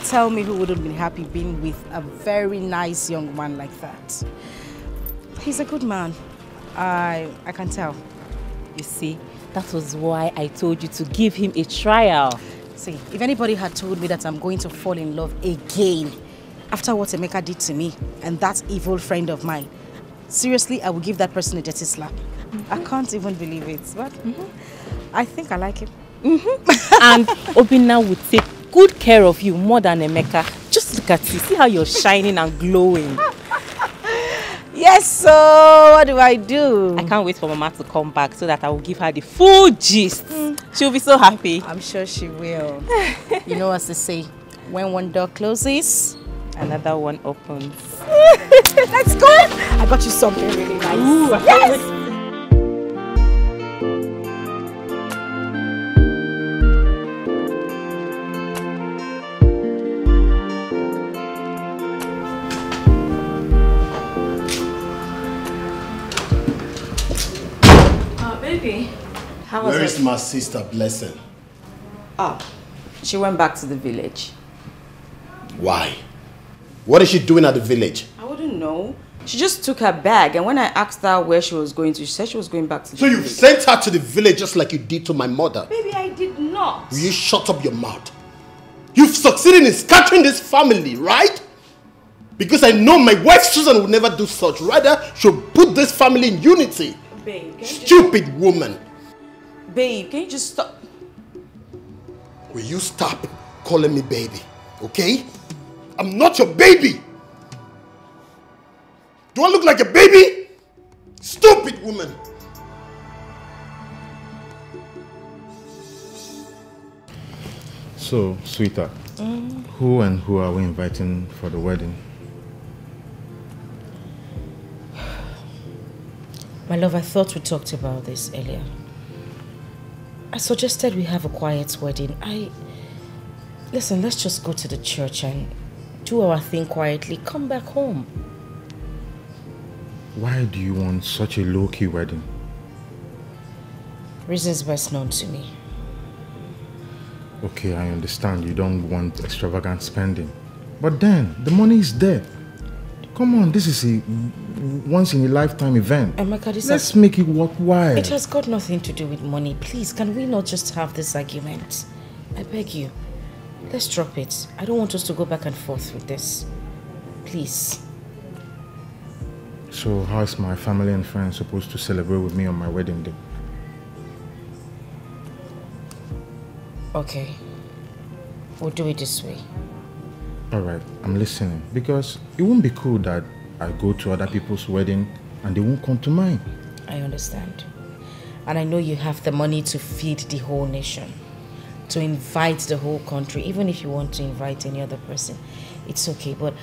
Tell me who wouldn't be happy being with a very nice young man like that. He's a good man. I can tell. You see, that was why I told you to give him a trial. See, if anybody had told me that I'm going to fall in love again after what Emeka did to me and that evil friend of mine, seriously, I would give that person a dirty slap. I can't even believe it, but I think I like him. And Obinna would take good care of you more than Emeka. Just look at you. See how you're shining and glowing. Yes, so what do? I can't wait for Mama to come back so that I will give her the full gist. She'll be so happy. I'm sure she will. You know as they say, when one door closes, another one opens. Let's go. I got you something really nice. Ooh, yes. Baby, how was Where it? is my sister Blessing? She went back to the village. Why? What is she doing at the village? I wouldn't know. She just took her bag, and when I asked her where she was going to, she said she was going back to the village. So you sent her to the village just like you did to my mother? Baby, I did not. Will you shut up your mouth? You've succeeded in scattering this family, right? Because I know my wife Susan would never do such. Rather, she'll put this family in unity. Babe, Stupid woman. Babe, can you just stop? Will you stop calling me baby, okay? I'm not your baby. Do I look like a baby? Stupid woman. So, sweetheart, who are we inviting for the wedding? My love, I thought we talked about this earlier. I suggested we have a quiet wedding. Listen, let's just go to the church and do our thing quietly. Come back home. Why do you want such a low-key wedding? Reasons best known to me. Okay, I understand you don't want extravagant spending. But then, the money is there. Come on, this is a once-in-a-lifetime event. Emeka, let's make it worthwhile. It has got nothing to do with money. Please, can we not just have this argument? I beg you. Let's drop it. I don't want us to go back and forth with this. Please. So how is my family and friends supposed to celebrate with me on my wedding day? Okay. We'll do it this way. Alright, I'm listening. Because it won't be cool that I go to other people's wedding and they won't come to mine. I understand. And I know you have the money to feed the whole nation. To invite the whole country. Even if you want to invite any other person. It's okay. But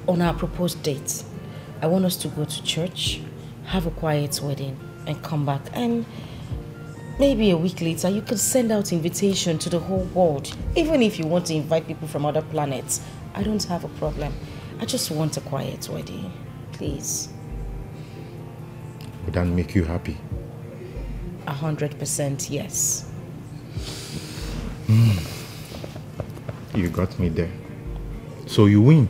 on our proposed date, I want us to go to church, have a quiet wedding, and come back. And maybe a week later, you could send out invitation to the whole world. Even if you want to invite people from other planets, I don't have a problem. I just want a quiet wedding, please. Would that make you happy? 100% yes. You got me there. So you win.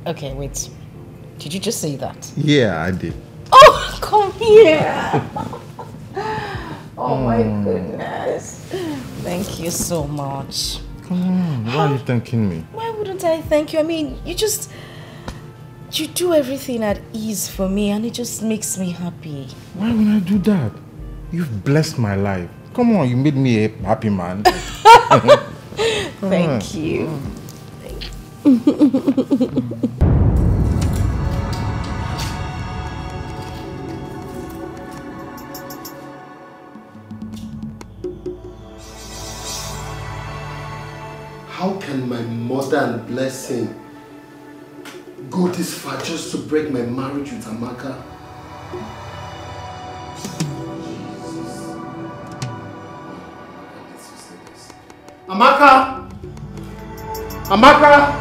Okay, wait. Did you just say that? Yeah, I did. Oh, come here. Oh my goodness. Thank you so much. Come on, why are you thanking me? Why wouldn't I thank you? I mean, you do everything at ease for me and it just makes me happy. Why would I do that? You've blessed my life. Come on, you made me a happy man. Thank you. How can my mother and blessing go this far just to break my marriage with Amaka? Amaka! Amaka!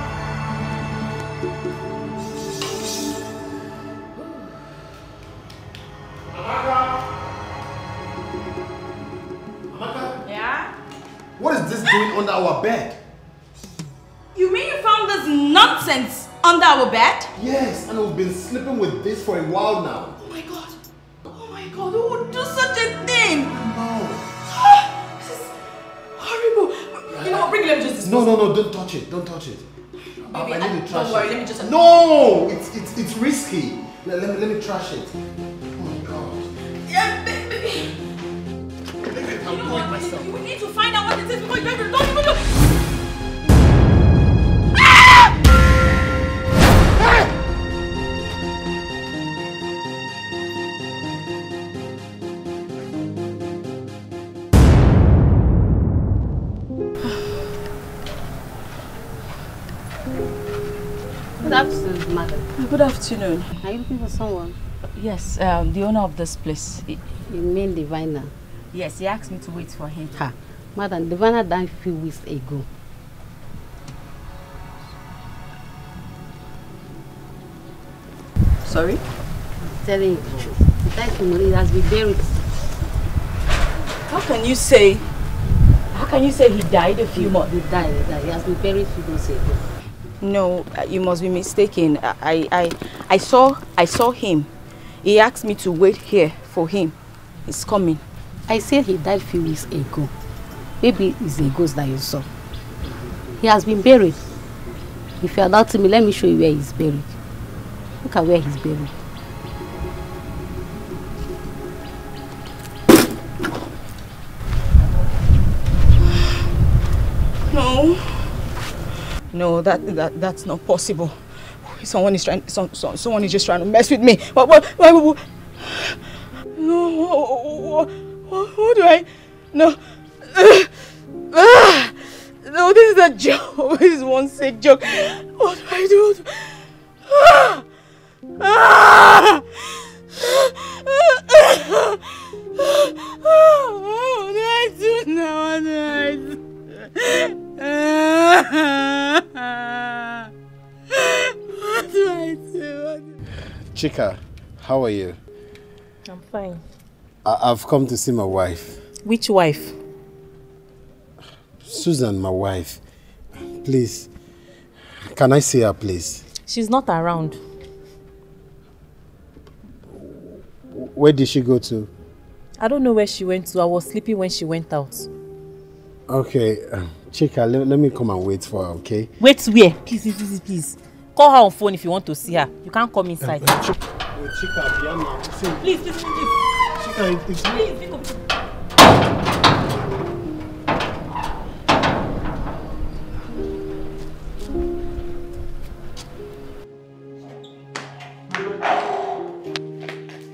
Amaka? Yeah? What is this doing under our bed? You mean you found this nonsense under our bed? Yes, and we've been sleeping with this for a while now. Oh my god. Oh my god, who would do such a thing? No. This is horrible. You know what, bring it, let me just dispose. No, don't touch it. Don't touch it. Baby, I need to trash don't worry, it. let me just... No! It's risky. Let me trash it. Oh my god. Yeah, baby. Leave it, I'm doing myself. You need to find out what it is before you don't even look. Good afternoon, madam. Good afternoon. Are you looking for someone? Yes, the owner of this place. You mean Diviner? Yes, he asked me to wait for him. Ha, madam, Diviner died a few weeks ago. Sorry? I'm telling you the truth. He died tomorrow. He has been buried. How can you say he died a few months? He died. He has been buried a few months ago. No, you must be mistaken. I saw him. He asked me to wait here for him. He's coming. I said he died a few weeks ago. Maybe it's a ghost that you saw. He has been buried. If you are doubting me, let me show you where he's buried. Look at where he's buried. No, that's not possible. Someone is just trying to mess with me. What do I? No. No, this is a joke. This is one sick joke. What do I do? What do I do now? What do I do? What do I do? Chika, how are you? I'm fine. I've come to see my wife. Which wife? Susan, my wife. Please, can I see her, please? She's not around. Where did she go to? I don't know where she went to. I was sleeping when she went out. Okay, Chika, let me come and wait for her, okay? Wait where? Please. Call her on phone if you want to see her. You can't come inside. Chika, please. Chika, it's please.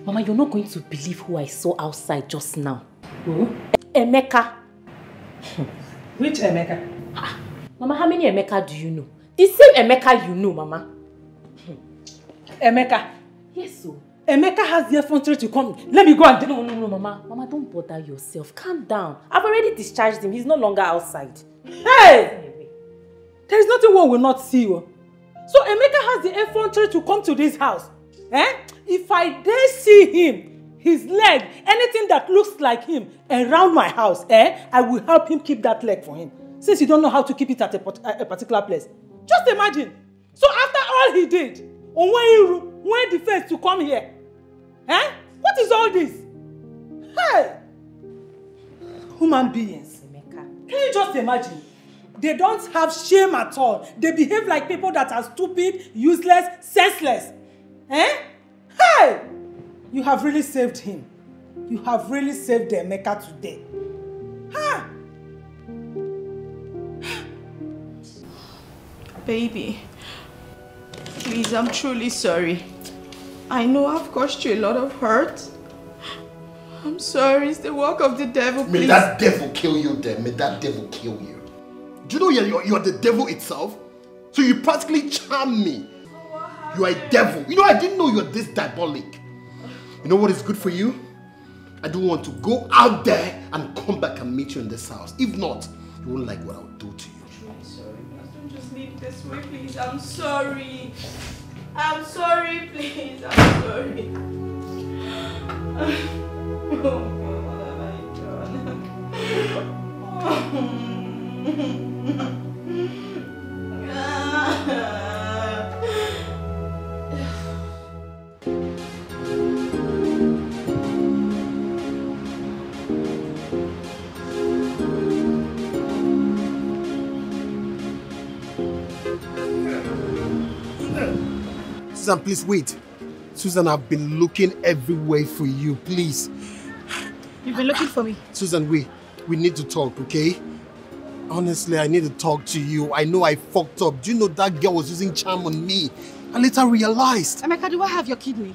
Mama, you're not going to believe who I saw outside just now. Who? Emeka. Which Emeka? Mama, how many Emeka do you know? The same Emeka you know, Mama. Emeka. Yes, so. Emeka has the effrontery to come. Let me go and... No, Mama. Mama, don't bother yourself. Calm down. I've already discharged him. He's no longer outside. Hey! There is nothing one will not see you. So Emeka has the effrontery to come to this house. If I dare see him, his leg, anything that looks like him around my house, I will help him keep that leg for him. Since you don't know how to keep it at a particular place. Just imagine. So after all he did, when the face to come here, what is all this? Hey! Human beings. Emeka. Can you just imagine? They don't have shame at all. They behave like people that are stupid, useless, senseless. Hey! You have really saved him. You have really saved Emeka today. Ha! Baby, please, I'm truly sorry. I know I've caused you a lot of hurt. I'm sorry, it's the work of the devil, please. May that devil kill you then. May that devil kill you. Do you know you're the devil itself? So you practically charm me. You are a devil. You know, I didn't know you're this diabolic. You know what is good for you? I don't want to go out there and come back and meet you in this house. If not, you won't like what I'll do to you. I'm sorry. Don't just leave this way, please. I'm sorry. I'm sorry, please. I'm sorry. Oh, God, what have I done? Susan, please wait. Susan, I've been looking everywhere for you, please. You've been looking for me? Susan, we need to talk, okay? Honestly, I need to talk to you. I know I fucked up. Do you know that girl was using charm on me? I later realized. Emeka, do I have your kidney?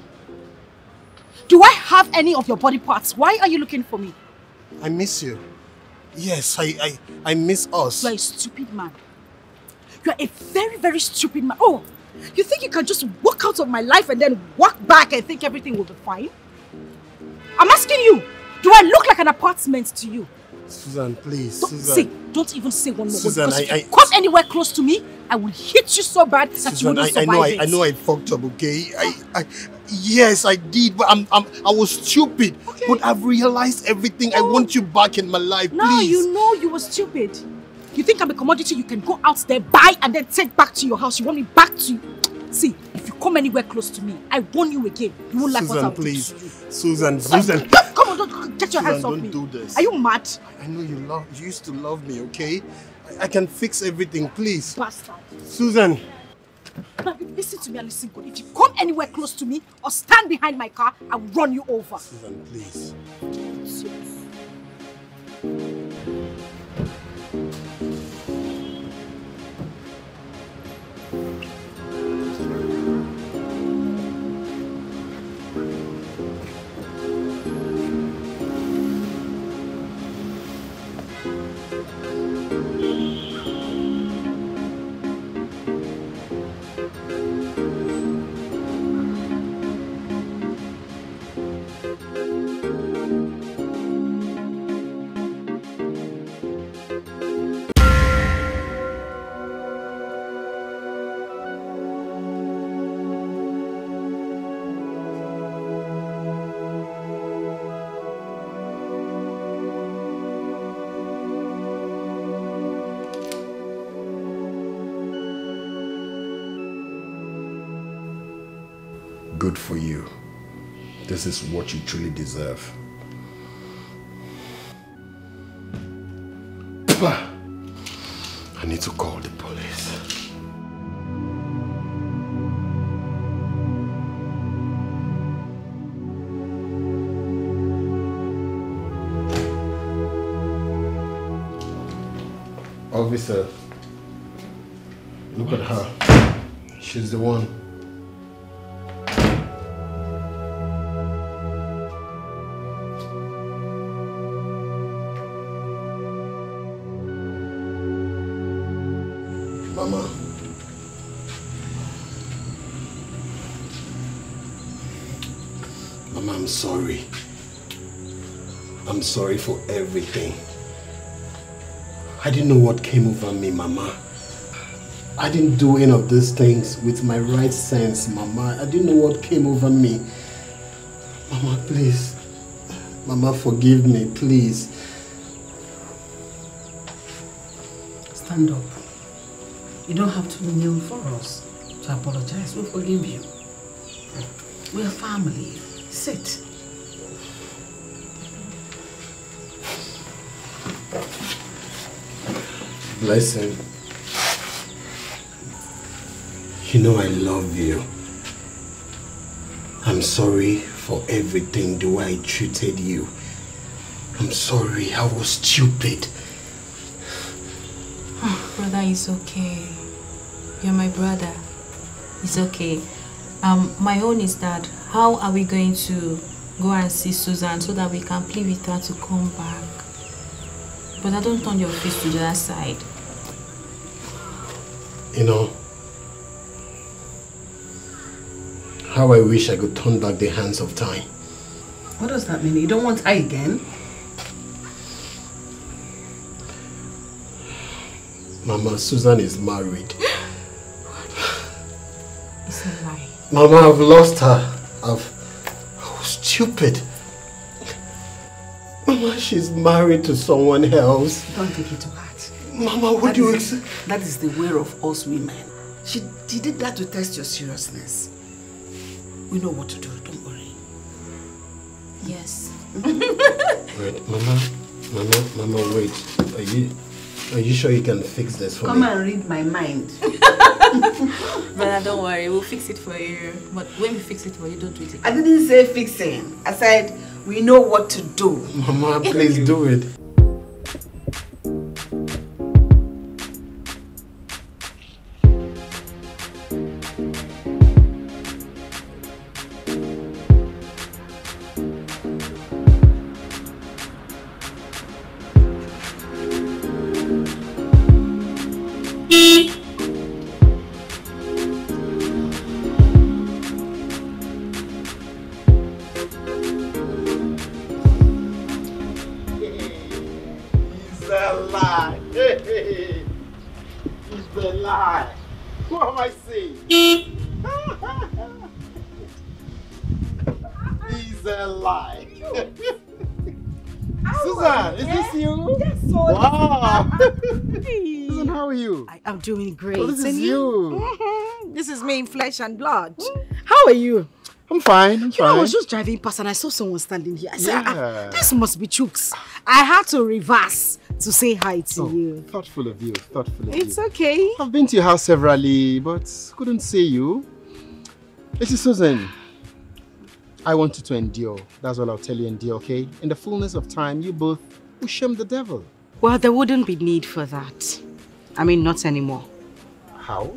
Do I have any of your body parts? Why are you looking for me? I miss you. Yes, I miss us. You're a stupid man. You're a very, very stupid man. Oh, you think you can just walk out of my life and then walk back and think everything will be fine? I'm asking you, do I look like an apartment to you? Susan, please. Don't even say one more Susan, word. If you come anywhere close to me, I will hit you so bad that Susan, you won't survive it. I know I fucked up, okay? Yes, I did, but I was stupid. Okay. But I've realized everything. I want you back in my life, please. Now you know you were stupid. You think I'm a commodity you can go out there, buy, and then take back to your house? You want me back to you? See, if you come anywhere close to me, I warn you again. You won't like what I'll do to you. Susan, Come on, don't get your hands off me. Don't do this. Are you mad? I know you used to love me, okay? I can fix everything, please. Bastard. Susan. Now, listen to me and listen good. If you come anywhere close to me or stand behind my car, I will run you over. Susan, please. Good for you. This is what you truly deserve. I need to call the police. Officer, look at her. She's the one. Mama, I'm sorry. I'm sorry for everything. I didn't know what came over me, Mama. I didn't do any of these things with my right sense, Mama. I didn't know what came over me. Mama, please. Mama, forgive me, please. Stand up. You don't have to kneel for us to apologize. We'll forgive you. We're family. Sit. Blessing. You know I love you. I'm sorry for everything, the way I treated you. I'm sorry, I was stupid. Oh, brother, it's okay. You're my brother. It's okay. My own is that how are we going to go and see Susan so that we can plead with her to come back? But I don't turn your face to the other side. You know, how I wish I could turn back the hands of time. What does that mean? You don't want her again? Mama, Susan is married. It's a lie. Mama, I've lost her. I was stupid. Mama, she's married to someone else. Don't take it to heart. Mama, what do you expect? That is the way of us women. She did that to test your seriousness. We know what to do, don't worry. Yes. Wait, Mama, wait. Are you sure you can fix this for me? Come and read my mind. Brother, don't worry. We'll fix it for you. But when we fix it for you, don't do it again. I didn't say fixing. I said we know what to do. Mama, please do it. I'm doing great. Oh, this is you. This is me in flesh and blood. How are you? I'm fine. You know, I was just driving past and I saw someone standing here. I said, this must be Chooks. I had to reverse to say hi to you. Thoughtful of you. Thoughtful of It's you. okay. I've been to your house severally, but couldn't see you. This is Susan. I want you to endure. That's all I'll tell you, endure, okay? In the fullness of time, you both will shame the devil. Well, there wouldn't be need for that. I mean, not anymore. How?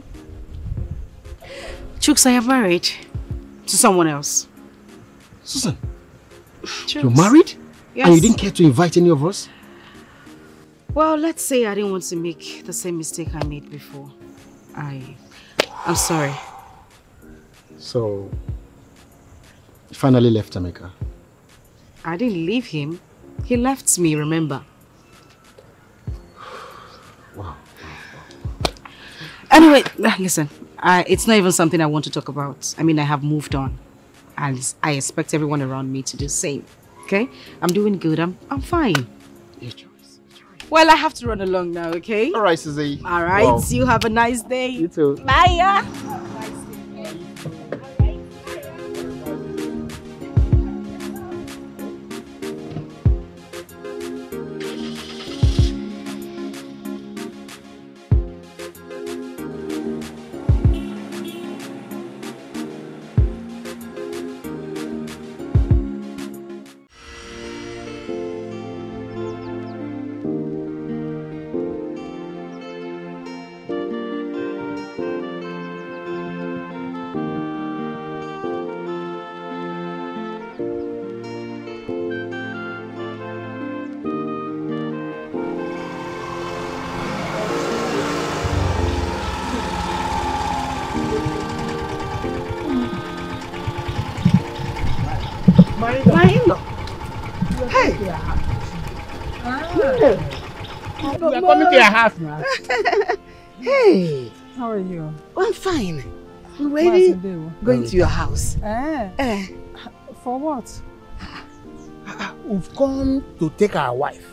Chooks, I am married to someone else. Susan, Chooks. you're married? Yes. And you didn't care to invite any of us? Well, let's say I didn't want to make the same mistake I made before. I'm sorry. So, you finally left Jamaica? I didn't leave him. He left me, remember? Wow. Anyway, listen, it's not even something I want to talk about. I mean, I have moved on. And I expect everyone around me to do the same. Okay? I'm doing good. I'm fine. Your choice. Well, I have to run along now, okay? All right, Susie. All right. Wow. You have a nice day. You too. Bye. My in-law. Hey. We are coming to your house now. Hey. How are you? I'm fine. We're waiting, going to your house. For what? We've come to take our wife.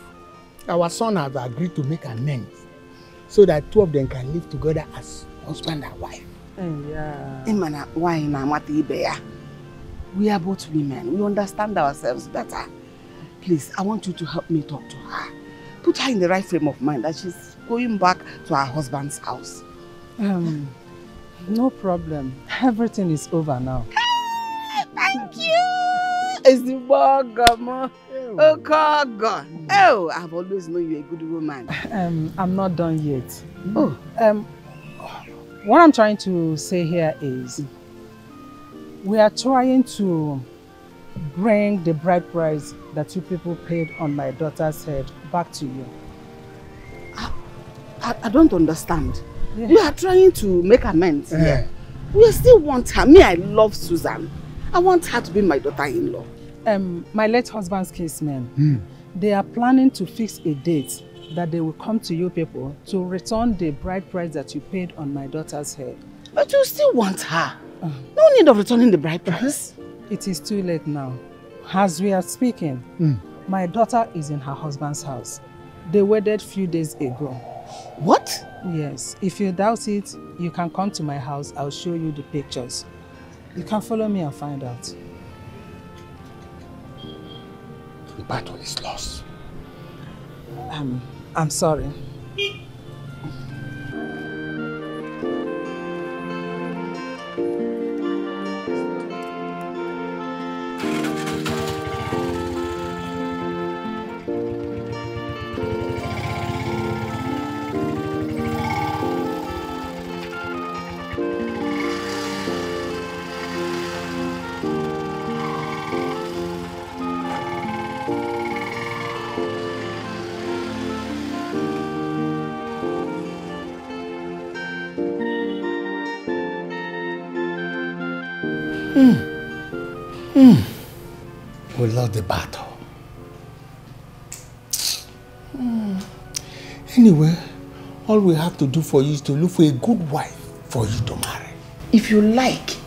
Our son has agreed to make amends so that two of them can live together as husband and wife. Yeah. Why we are both women. We understand ourselves better. Please, I want you to help me talk to her. Put her in the right frame of mind that she's going back to her husband's house. No problem. Everything is over now. Thank you! It's the bugger, oh, God. Oh, I've always known you're a good woman. I'm not done yet. Oh. What I'm trying to say here is we are trying to bring the bride price that you people paid on my daughter's head back to you. I don't understand. Yeah. We are trying to make amends here. We still want her. Me, I love Susan. I want her to be my daughter-in-law. My late husband's kinsmen, they are planning to fix a date that they will come to you people to return the bride price that you paid on my daughter's head. But you still want her. No need of returning the bride price. It is too late now. As we are speaking, my daughter is in her husband's house. They wedded a few days ago. What? Yes. If you doubt it, you can come to my house. I'll show you the pictures. You can follow me and find out. The battle is lost. I'm sorry. We lost the battle. Anyway, all we have to do for you is to look for a good wife for you to marry. If you like,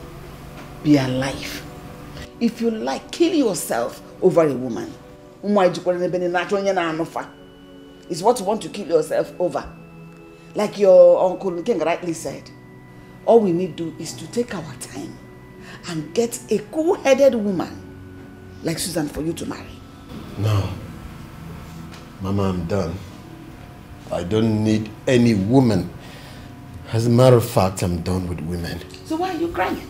be alive. If you like, kill yourself over a woman. It's what you want to kill yourself over. Like your Uncle King rightly said, all we need to do is to take our time and get a cool-headed woman like Susan for you to marry. No. Mama, I'm done. I don't need any woman. As a matter of fact, I'm done with women. So why are you crying?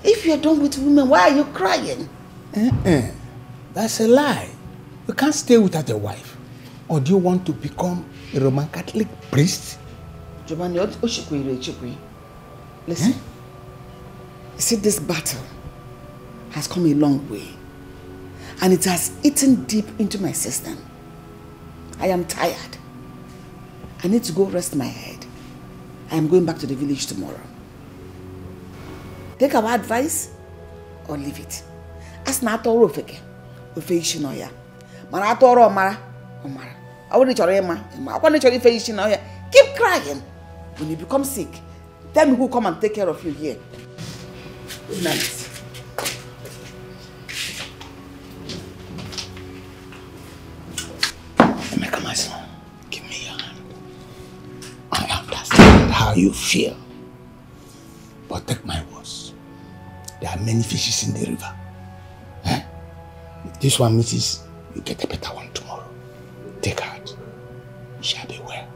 If you're done with women, why are you crying? That's a lie. You can't stay without a wife. Or do you want to become a Roman Catholic priest? Giovanni, listen. You see, this battle has come a long way. And it has eaten deep into my system. I am tired. I need to go rest my head. I am going back to the village tomorrow. Take our advice or leave it. As na atoro ofeke, ofe ishi no ya. Mana atoro omara, omara. Awori choro ema, akwani choro ife ishi no ya. Keep crying. When you become sick, tell me who will come and take care of you here. Good night. Emeka, my son, give me your hand. I understand how you feel. But take my words. There are many fishes in the river. If this one misses, you get a better one tomorrow. Take heart. You shall be well.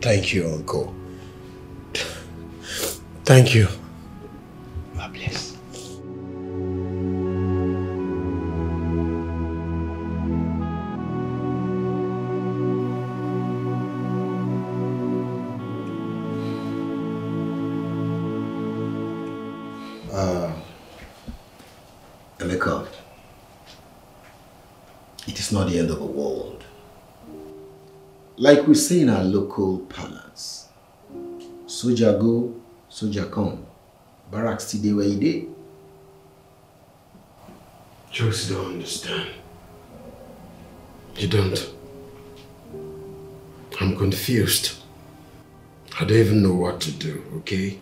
Thank you, Uncle. Thank you. You are blessed. Emeka, it is not the end of the world. Like we say in our local parlance, soldier go, soldier come. Barracks today where you did. Jokes, you don't understand. You don't. I'm confused. I don't even know what to do, okay?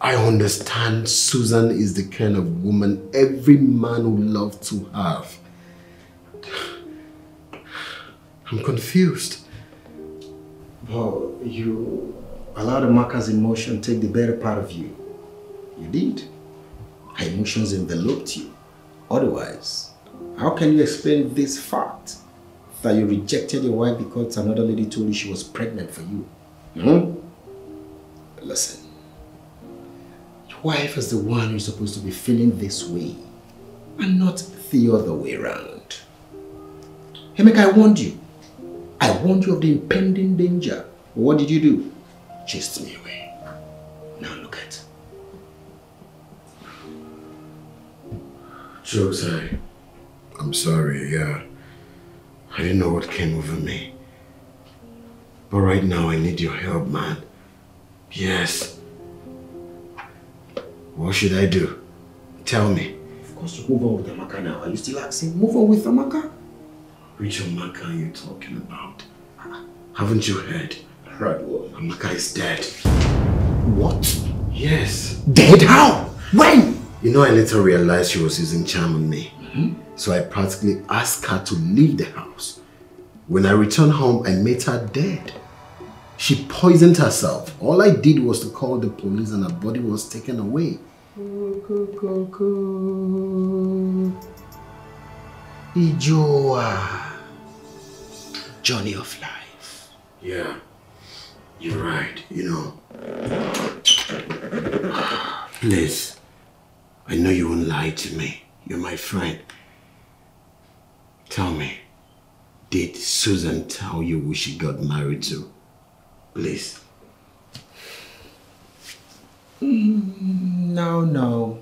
I understand Susan is the kind of woman every man would love to have. I'm confused. Well, you allowed Amaka's emotion take the better part of you. You did. Her emotions enveloped you. Otherwise, how can you explain this fact that you rejected your wife because another lady told you she was pregnant for you? Listen, your wife is the one who's supposed to be feeling this way and not the other way around. Emeka, I warned you. I warned you of the impending danger. What did you do? Chased me away. Now look at. Jokes, I'm sorry, yeah. I didn't know what came over me. But right now I need your help, man. Yes. What should I do? Tell me. Of course you move on with Amaka now. Are you still asking? Move on with Amaka? Which Amaka are you talking about? Haven't you heard? Heard what? Amaka is dead. What? Yes. Dead? How? When? You know, I later realized she was using charm on me. So I practically asked her to leave the house. When I returned home, I met her dead. She poisoned herself. All I did was to call the police and her body was taken away. Ijoa. Journey of life. Yeah, you're right, you know. Please, I know you won't lie to me. You're my friend. Tell me, did Susan tell you who she got married to? Please. No.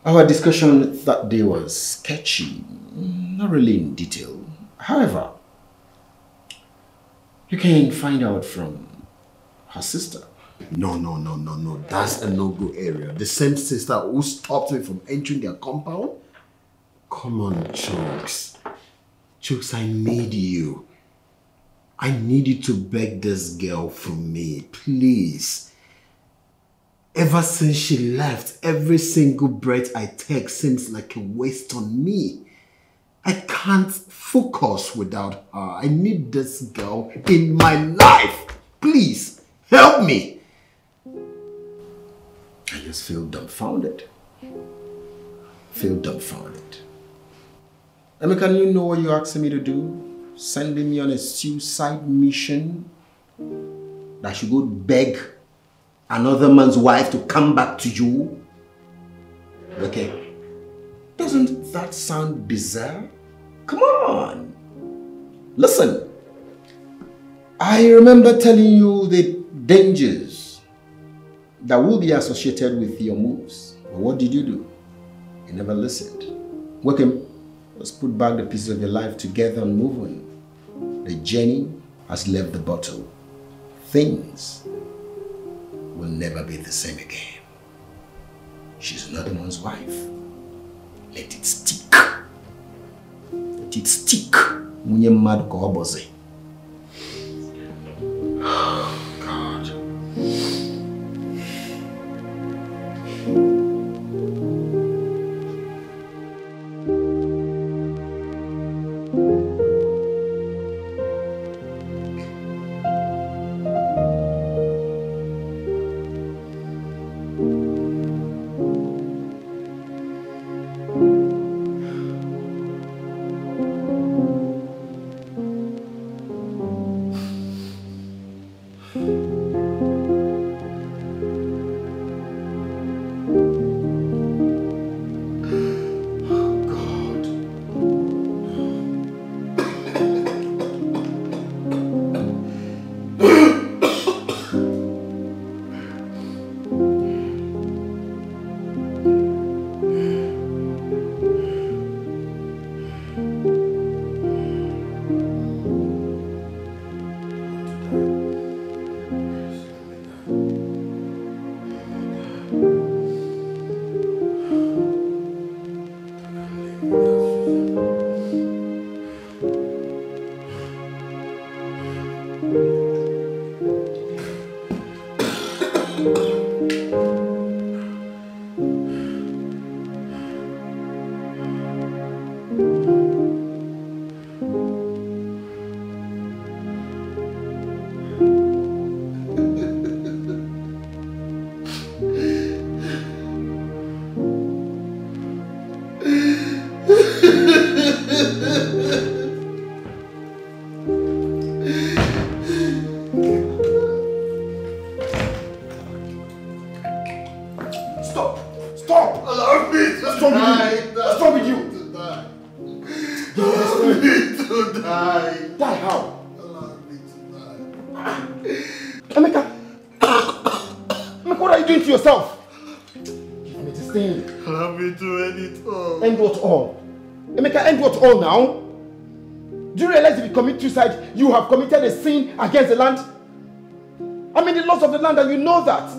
Our discussion that day was sketchy, not really in detail. However, you can find out from her sister. No. That's a no-go area. The same sister who stopped me from entering their compound? Come on, Chokes. Chokes, I need you. I need you to beg this girl from me, please. Ever since she left, every single breath I take seems like a waste on me. I can't focus without her. I need this girl in my life. Please, help me. I just feel dumbfounded. Emeka, you know what you're asking me to do? Sending me on a suicide mission? That I should go beg another man's wife to come back to you? Okay. Doesn't that sound bizarre? Come on. Listen. I remember telling you the dangers that will be associated with your moves. But what did you do? You never listened. Welcome. Let's put back the pieces of your life together and move on. The journey has left the bottle. Things will never be the same again. She's another man's wife. Let it stick. Let it stick. Munye mad ko oboze. God. All now? Do you realize if you commit suicide, you have committed a sin against the land? I mean the laws of the land, and you know that.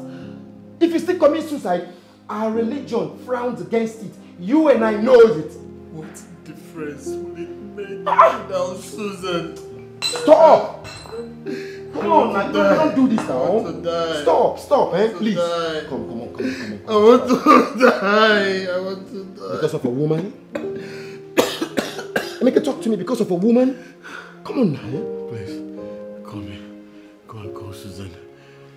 If you still commit suicide, our religion frowns against it. You and I know it. What difference will it make without Susan? Stop! Come on, man, don't do this now. Stop, please. Come on. I want to die. Because of a woman? Emeka, talk to me because of a woman? Come on now. Please, call me. Call Susan.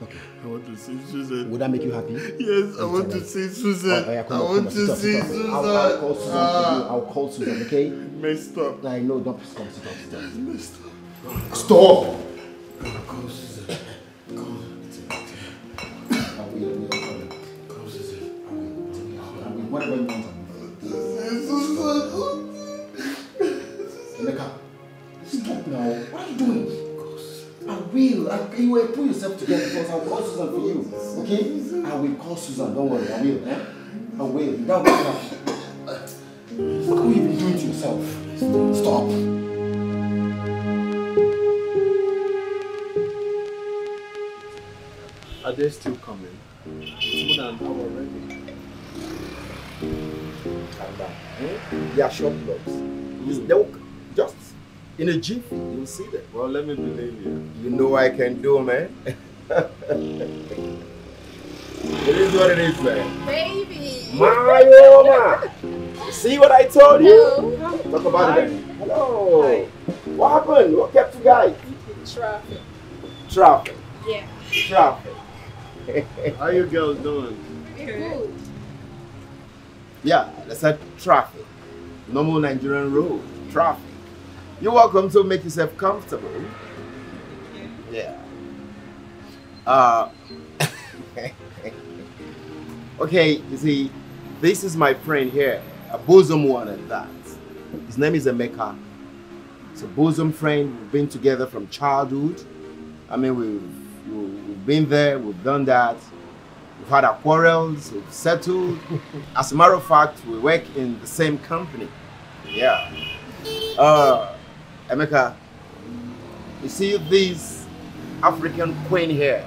Okay. I want to see Susan. Would that make you happy? Yes, I want to see Susan. I want to see Susan. I'll call Susan for you. I'll call Susan, okay? Messed up. I know, don't stop. Messed up. Stop! Call Susan. Call Susan. Whatever you want. Emeka, stop now. What are you doing? I will. You will pull yourself together because I'll call Susan for you. Okay? I will call Susan. Don't worry. I will. I will. Without that. What have you been doing to yourself? Stop. Are they still coming? It's more than an hour already. Calm down. They are short blocks. They'll just in a jiffy, you'll see them. Well, let me believe you. You know what I can do, man. It is what it is, man. Baby! My woman! See what I told you? Hello. Talk about it. Hello. Hi. What happened? What kept you guys? Traffic. Yeah. Traffic. How you girls doing? Good. Yeah, that's that traffic. Normal Nigerian road. Traffic. You're welcome to make yourself comfortable. Yeah. Okay, you see, this is my friend here, a bosom one at that. His name is Emeka. It's a bosom friend. We've been together from childhood. I mean, we've been there, we've done that. We've had our quarrels, we've settled. As a matter of fact, we work in the same company. Yeah. Emeka, you see this African queen here,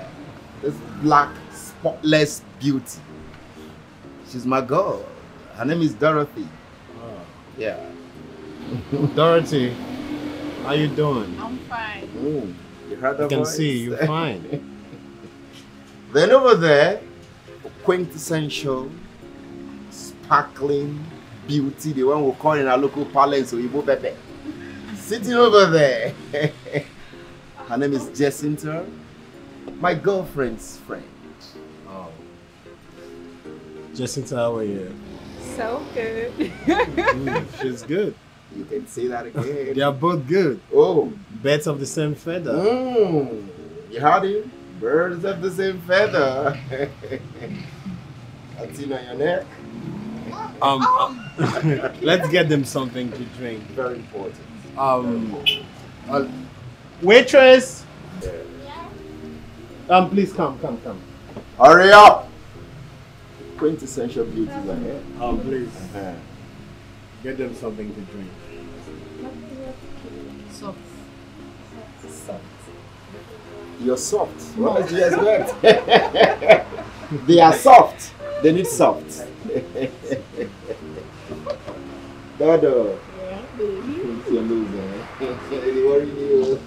this black, spotless beauty. She's my girl. Her name is Dorothy. Oh. Yeah. Dorothy, how you doing? I'm fine. You heard that I can voice? see you're fine. Then over there, quintessential, sparkling beauty, the one we call in our local parlance, so Igbo Pepe. Sitting over there. Her name is Jacinta, my girlfriend's friend. Oh. Jacinta, how are you? So good. She's good. You can say that again. They are both good. Oh. Birds of the same feather. You heard him? Birds of the same feather. That's in on your neck. Let's get them something to drink. Very important. Waitress! Please come. Hurry up! Quintessential beauty right here. Please. Get them something to drink. Soft. You're soft. What do you expect? They are soft. They need soft. Dodo. Yeah, baby. You're losing. They worry you.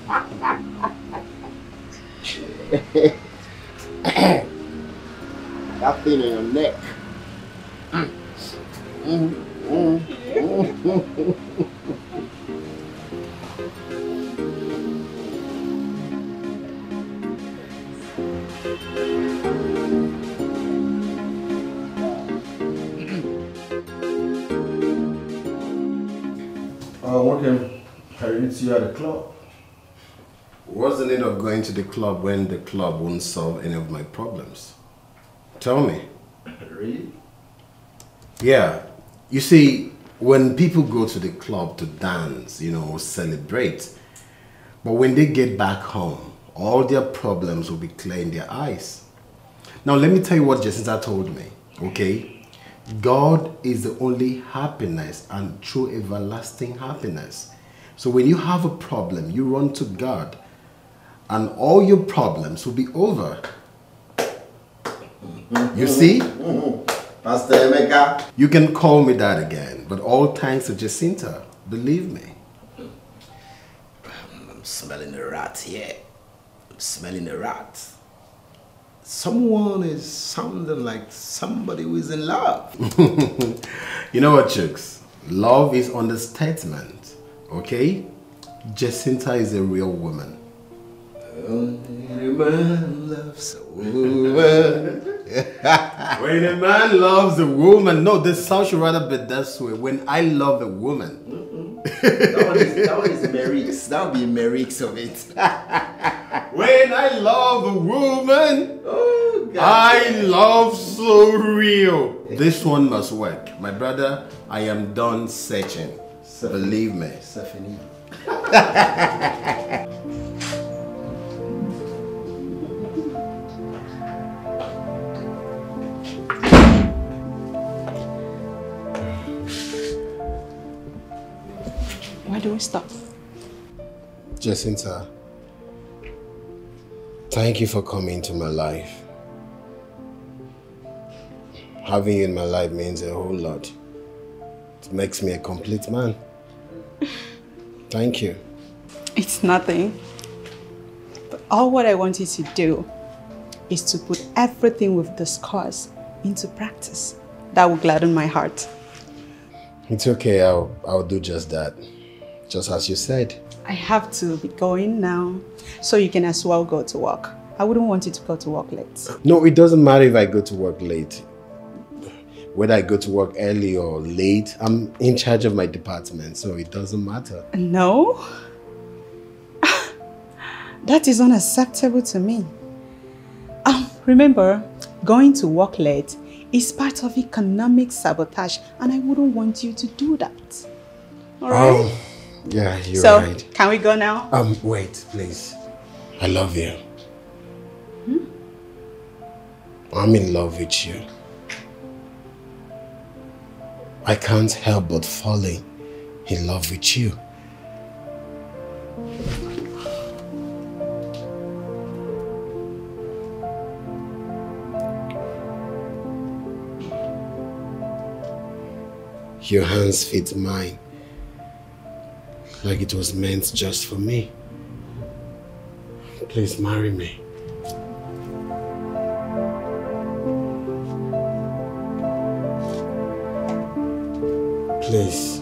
That thing in your neck. Welcome. I didn't see you at the club. What's the need of going to the club when the club won't solve any of my problems? Tell me. Really? Yeah. You see, when people go to the club to dance, you know, celebrate, but when they get back home, all their problems will be clear in their eyes. Now, let me tell you what Jacinta told me, okay? God is the only happiness and true everlasting happiness. So when you have a problem, you run to God and all your problems will be over. You see? Pastor Emeka. You can call me that again, but all thanks to Jacinta, believe me. I'm smelling a rat here. I'm smelling a rat. Someone is sounding like somebody who is in love. You know what, Chooks? Love is understatement, okay? Jacinta is a real woman. Only a man loves a woman. When a man loves a woman, no, this song should rather be this way. When I love a woman. That one is Merix. That would be Merix of it. When I love a woman, oh, God. I love so real. This one must work. My brother, I am done searching. Believe me. Stephanie. Why do we stop? Jacinta, thank you for coming to my life. Having you in my life means a whole lot. It makes me a complete man. Thank you. It's nothing. But all what I want you to do is to put everything we've discussed into practice. That will gladden my heart. It's okay, I'll do just that. Just as you said. I have to be going now, so you can as well go to work. I wouldn't want you to go to work late. No, it doesn't matter if I go to work late. Whether I go to work early or late, I'm in charge of my department, so it doesn't matter. No? That is unacceptable to me. Remember, going to work late is part of economic sabotage, and I wouldn't want you to do that. All right? Oh, yeah, you're right. So, can we go now? Wait, please. I love you. I'm in love with you. I can't help but falling in love with you. Your hands fit mine, like it was meant just for me. Please marry me. Please.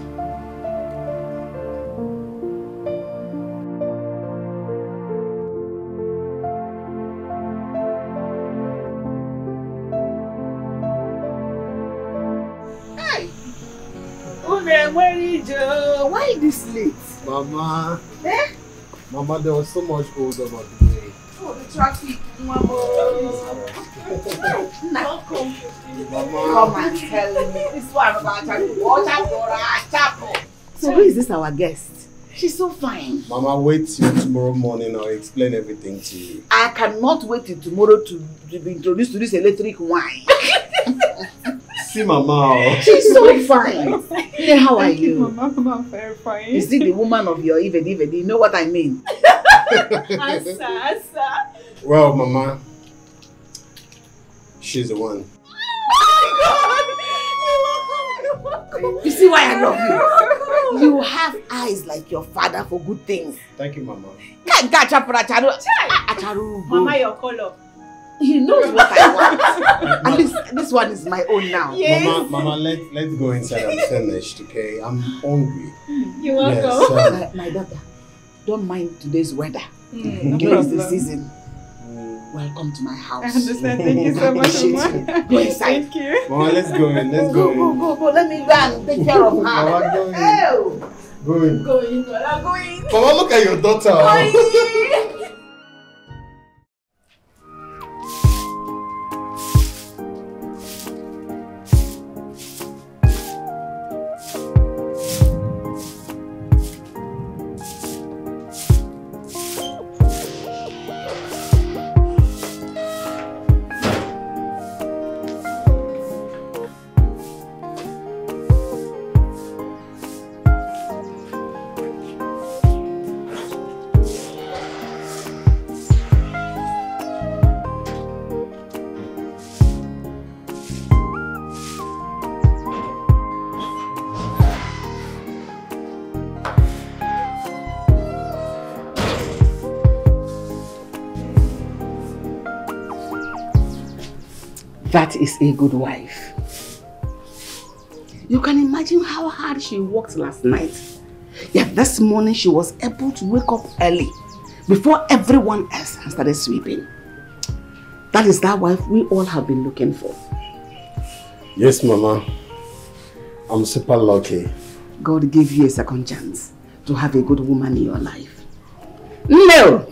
Why this late? Mama. Eh? Mama, there was so much going on today. Oh, the traffic, Mama. Welcome. Come and tell me. This one about So who is this our guest? She's so fine. Mama, wait till tomorrow morning. I'll explain everything to you. I cannot wait till tomorrow to be introduced to this electric wine. See, Mama. She's so fine. Hey, how are you? Mama, I'm very fine. Is it the woman of your even? You know what I mean? Asa. Well, Mama, she's the one. Oh my God! You see why I love you? You have eyes like your father for good things. Thank you, Mama. Mama, your color. He knows what I want. And this one is my own now. Yes. Mama, let's go inside and finish, okay? I'm hungry. You're welcome. Yes, my daughter, don't mind today's weather. No It's the season. Welcome to my house. I understand. Thank you so much, Mama. Go inside. Thank you. Mama, let's go in. Let's go in. Go. Let me go and take care of her. Mama, go in. Oh. Go in. Go in. Go in. Mama, look at your daughter. Go in. That is a good wife. You can imagine how hard she worked last night. Yet this morning she was able to wake up early before everyone else started sweeping. That is that wife we all have been looking for. Yes, Mama. I'm super lucky. God gave you a second chance to have a good woman in your life. No!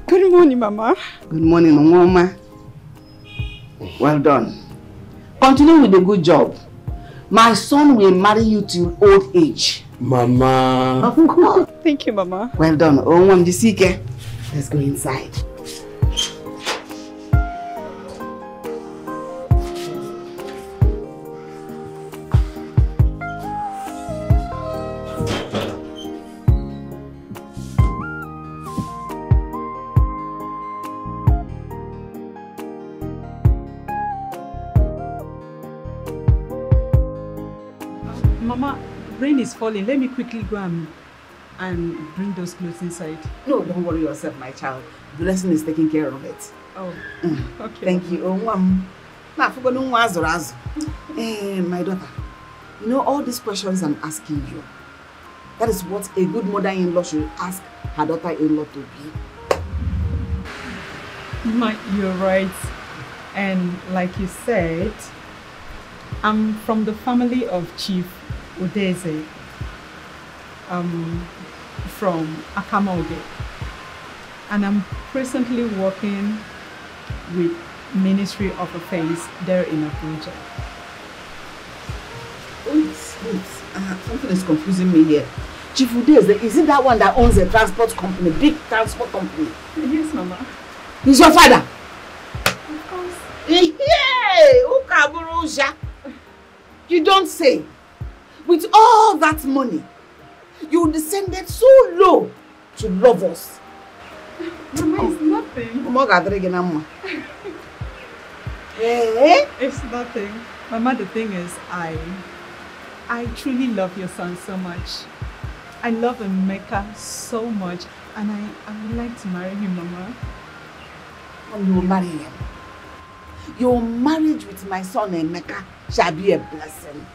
Good morning, Mama. Good morning, Mama. Well done. Continue with the good job. My son will marry you till old age. Mama. Of course. Thank you, Mama. Well done. Let's go inside. Mama, rain is falling. Let me quickly go and bring those clothes inside. No, don't worry yourself, my child. The lesson is taking care of it. Oh, okay. Thank you. My daughter, you know all these questions I'm asking you. That is what a good mother-in-law should ask her daughter-in-law to be. Mama, you're right. And like you said, I'm from the family of Chief Udeze, from Akamoge, and I'm presently working with Ministry of Affairs there in Abuja. Wait. Something is confusing me here. Chief Udeze, is it that one that owns a transport company, big transport company? Yes, Mama. He's your father? Of course. You don't say. With all that money, you descended so low to love us. Mama, it's nothing. It's nothing. Mama, the thing is, I truly love your son so much. I love Emeka so much, and I would like to marry him, Mama. And you will marry him. Your marriage with my son Emeka shall be a blessing.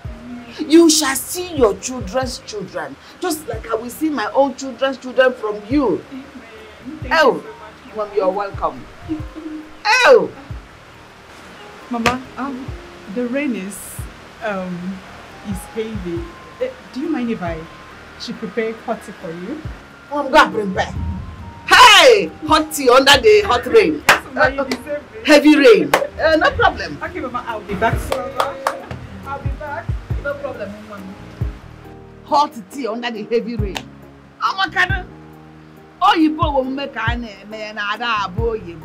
You shall see your children's children, just like I will see my own children's children from you. Thank you so much, Mom, you're welcome. Oh, Mama, the rain is heavy. Do you mind if I should prepare hot tea for you? I'm going to prepare. Hey, hot tea under the hot rain. Heavy rain. No problem. Okay, Mama, I'll be back soon. I'll be back. No problem, Mama. Hot tea under the heavy rain. Oh, my God. Oh, you will make a name and I boy, you